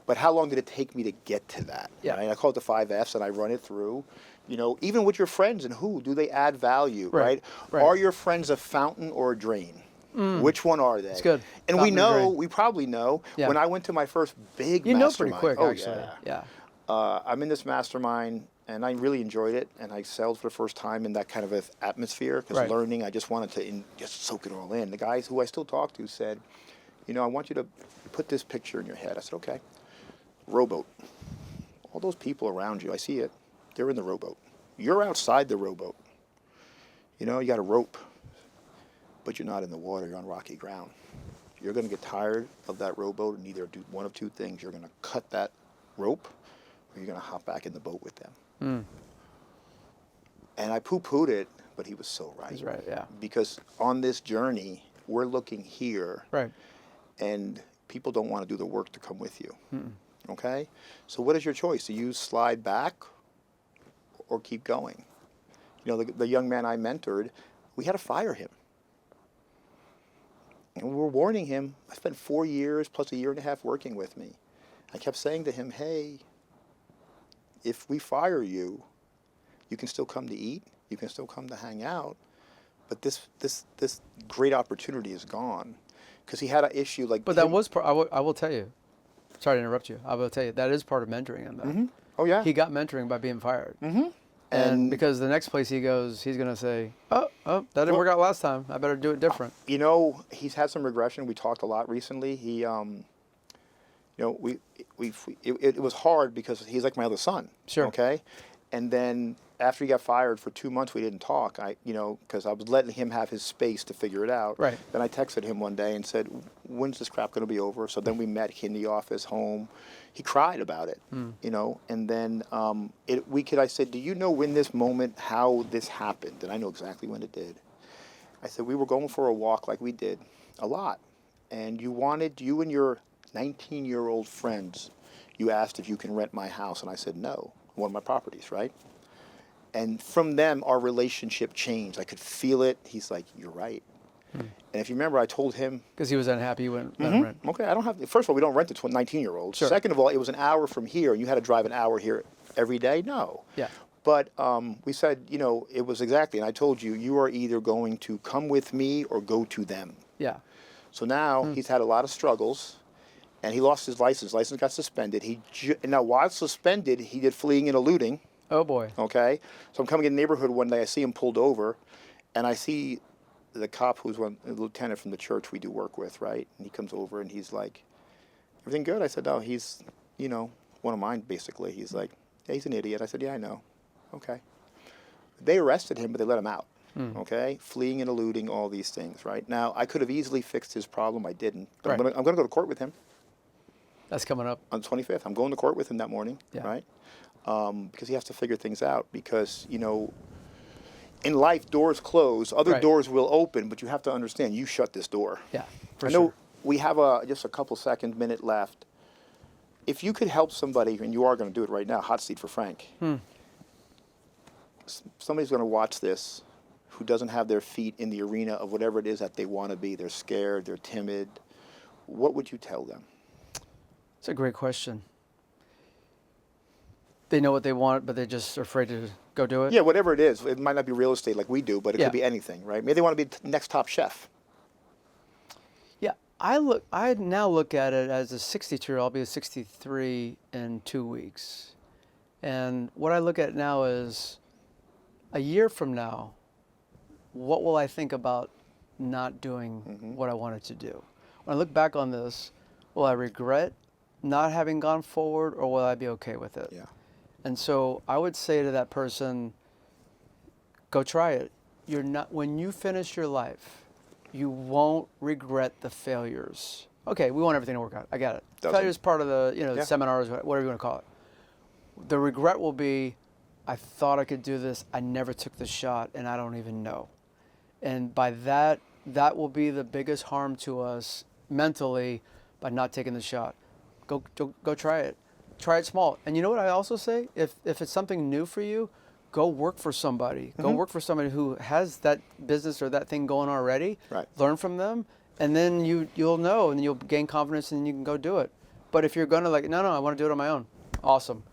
But how long did it take me to get to that? Yeah. Right? I call it the 5 Fs, and I run it through. You know, even with your friends, and who do they add value, right? Right. Are your friends a fountain or a drain? Which one are they? It's good. And Fountain or drain. we probably know, Yeah. when I went to my first big You know pretty mastermind. quick, actually. Yeah. I'm in this mastermind, and I really enjoyed it, and I excelled for the first time in that kind of atmosphere, because Right. learning, I just wanted to just soak it all in. The guys who I still talk to said, you know, I want you to put this picture in your head. I said, okay. Rowboat. All those people around you, I see it. They're in the rowboat. You're outside the rowboat. You know, you got a rope, but you're not in the water. You're on rocky ground. You're going to get tired of that rowboat and either do one of two things. You're going to cut that rope, or you're going to hop back in the boat with them. And I poo-pooed it, but he was so right. He's right, yeah. Because on this journey, we're looking here, Right. and people don't want to do the work to come with you. Okay? So what is your choice? Do you slide back or keep going? You know, the young man I mentored, we had to fire him. And we were warning him. I spent 4 years plus a year and a half working with me. I kept saying to him, hey, if we fire you, you can still come to eat, you can still come to hang out, but this great opportunity is gone. Because he had an issue like... But that was part, I will tell you, sorry to interrupt you, I will tell you, that is part of mentoring him, though. Oh, yeah. He got mentoring by being fired. And because the next place he goes, he's going to say, oh, that didn't work out last time. I better do it different. You know, he's had some regression. We talked a lot recently. He, you know, it was hard because he's like my other son. Sure. Okay? And then after he got fired for 2 months, we didn't talk. You know, because I was letting him have his space to figure it out. Right. Then I texted him one day and said, when's this crap going to be over? So then we met in the office, home. He cried about it, you know, and then I said, do you know when this moment, how this happened? And I know exactly when it did. I said, we were going for a walk like we did a lot. And you and your 19-year-old friends, you asked if you can rent my house. And I said, no, one of my properties, right? And from them, our relationship changed. I could feel it. He's like, you're right. And if you remember, I told him... Because he was unhappy, you wouldn't let him rent. Okay, I don't have... First of all, we don't rent to 19-year-olds. Sure. Second of all, it was an hour from here, and you had to drive an hour here every day? No. Yeah. But we said, you know, it was exactly, and I told you, you are either going to come with me or go to them. Yeah. So now he's had a lot of struggles, and he lost his license. License got suspended. And now, while suspended, he did fleeing and eluding. Oh, boy. Okay? So I'm coming in the neighborhood one day, I see him pulled over, and I see the cop who's a lieutenant from the church we do work with, right? And he comes over and he's like, everything good? I said, no, he's, you know, one of mine, basically. He's like, yeah, he's an idiot. I said, yeah, I know. Okay. They arrested him, but they let him out, okay? Fleeing and eluding, all these things, right? Now, I could have easily fixed his problem. I didn't. But Right. I'm going to go to court with him. That's coming up. On the 25th. I'm going to court with him that morning, Yeah. right? Because he has to figure things out because, you know, in life, doors close, other Right. doors will open, but you have to understand, you shut this door. Yeah, for I know sure. we have just a couple minute left. If you could help somebody, and you are going to do it right now, hot seat for Frank. Somebody's going to watch this who doesn't have their feet in the arena of whatever it is that they want to be. They're scared, they're timid. What would you tell them? It's a great question. They know what they want, but they're just afraid to go do it? Yeah, whatever it is. It might not be real estate like we do, but it Yeah. could be anything, right? Maybe they want to be the next top chef. Yeah, I now look at it as a 62-year-old. I'll be a 63 in 2 weeks. And what I look at now is a year from now, what will I think about not doing what I wanted to do? When I look back on this, will I regret not having gone forward, or will I be okay with it? Yeah. And so I would say to that person, go try it. You're not, when you finish your life, you won't regret the failures. Okay, we want everything to work out. I get it. Doesn't. Failure is part of the, the Yeah. seminars, whatever you want to call it. The regret will be, I thought I could do this. I never took the shot, and I don't even know. And by that that will be the biggest harm to us mentally by not taking the shot. Go try it. Try it small. And you know what I also say? If it's something new for you, go work for somebody. Go work for somebody who has that business or that thing going already. Right. Learn from them, and then you'll know, and you'll gain confidence, and you can go do it. But if you're gonna no, I want to do it on my own. Awesome.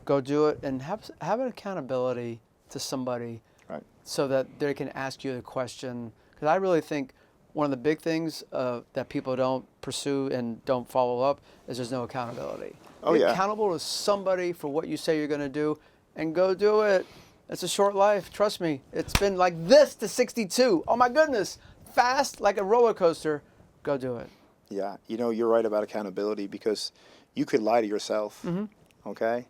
Go do it, and have an accountability to somebody, Right. so that they can ask you the question. Because I really think one of the big things that people don't pursue and don't follow up is there's no accountability. Oh, Be yeah. accountable to somebody for what you say you're going to do, and go do it. It's a short life. Trust me. It's been like this to 62. Oh my goodness. Fast like a roller coaster. Go do it. Yeah, you know, you're right about accountability, because you could lie to yourself, okay?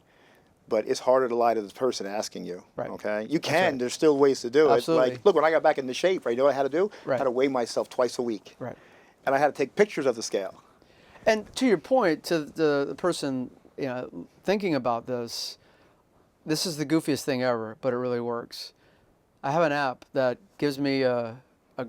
But it's harder to lie to the person asking you, Right. okay? You can, right. there's still ways to do Absolutely. it. Like, look, when I got back into shape, right, you know what I had to do? Right. I had to weigh myself twice a week. Right. And I had to take pictures of the scale. And to your point, to the person thinking about this is the goofiest thing ever, but it really works. I have an app that gives me a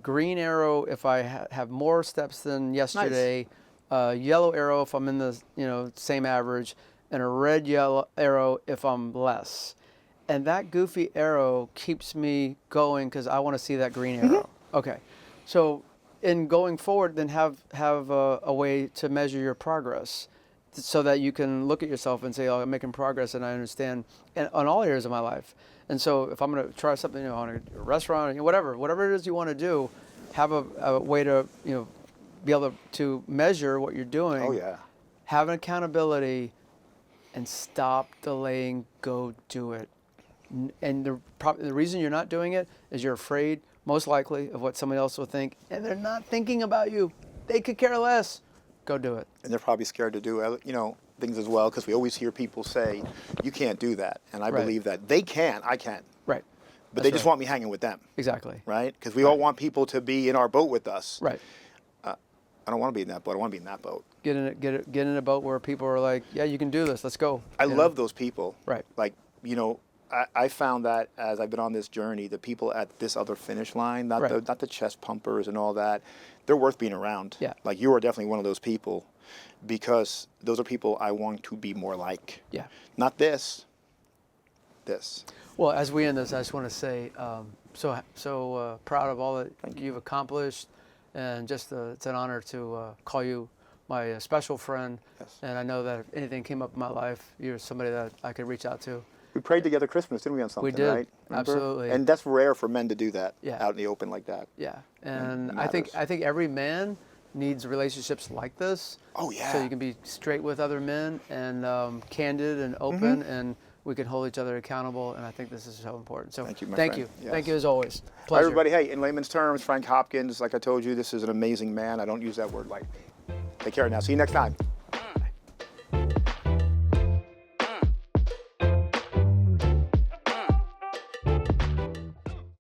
green arrow if I have more steps than yesterday, a yellow arrow if I'm in the same average, and a red yellow arrow if I'm less. And that goofy arrow keeps me going because I want to see that green arrow. Okay, so in going forward, then have a way to measure your progress, so that you can look at yourself and say, "Oh, I'm making progress, and I understand," and on all areas of my life. And so, if I'm going to try something, on a restaurant, or whatever it is you want to do, have a way to be able to measure what you're doing. Oh, yeah. Have an accountability, and stop delaying. Go do it. And the reason you're not doing it is you're afraid, most likely, of what somebody else will think, and they're not thinking about you. They could care less. Go do it. And they're probably scared to do, things as well, because we always hear people say, you can't do that. And I Right. believe that they can, I can. Right. But That's they just right. want me hanging with them, Exactly. right? Because we all want people to be in our boat with us. Right. I don't want to be in that boat. I want to be in that boat. Get in a boat where people are like, yeah, you can do this. Let's go. I You know? love those people. Right. Like, I found that as I've been on this journey, the people at this other finish line, not Right. the chest pumpers and all that, they're worth being around. Yeah. Like, you are definitely one of those people, because those are people I want to be more like. Yeah. Not this. This. Well, as we end this, I just want to say, so proud of all that you've accomplished, and just it's an honor to call you my special friend. Yes. And I know that if anything came up in my life, you're somebody that I could reach out to. We prayed together Christmas, didn't we, on something, We did. right? Remember? Absolutely. And that's rare for men to do that, Yeah. out in the open like that. Yeah, It and matters. I think every man needs relationships like this. Oh, yeah. So you can be straight with other men, and candid and open, and we can hold each other accountable. And I think this is so important. So Thank you, my thank friend. you, Yes. thank you as always. Hi, Pleasure. everybody. Hey, in layman's terms, Frank Hopkins, like I told you, this is an amazing man. I don't use that word lightly. Take care now. See you next time.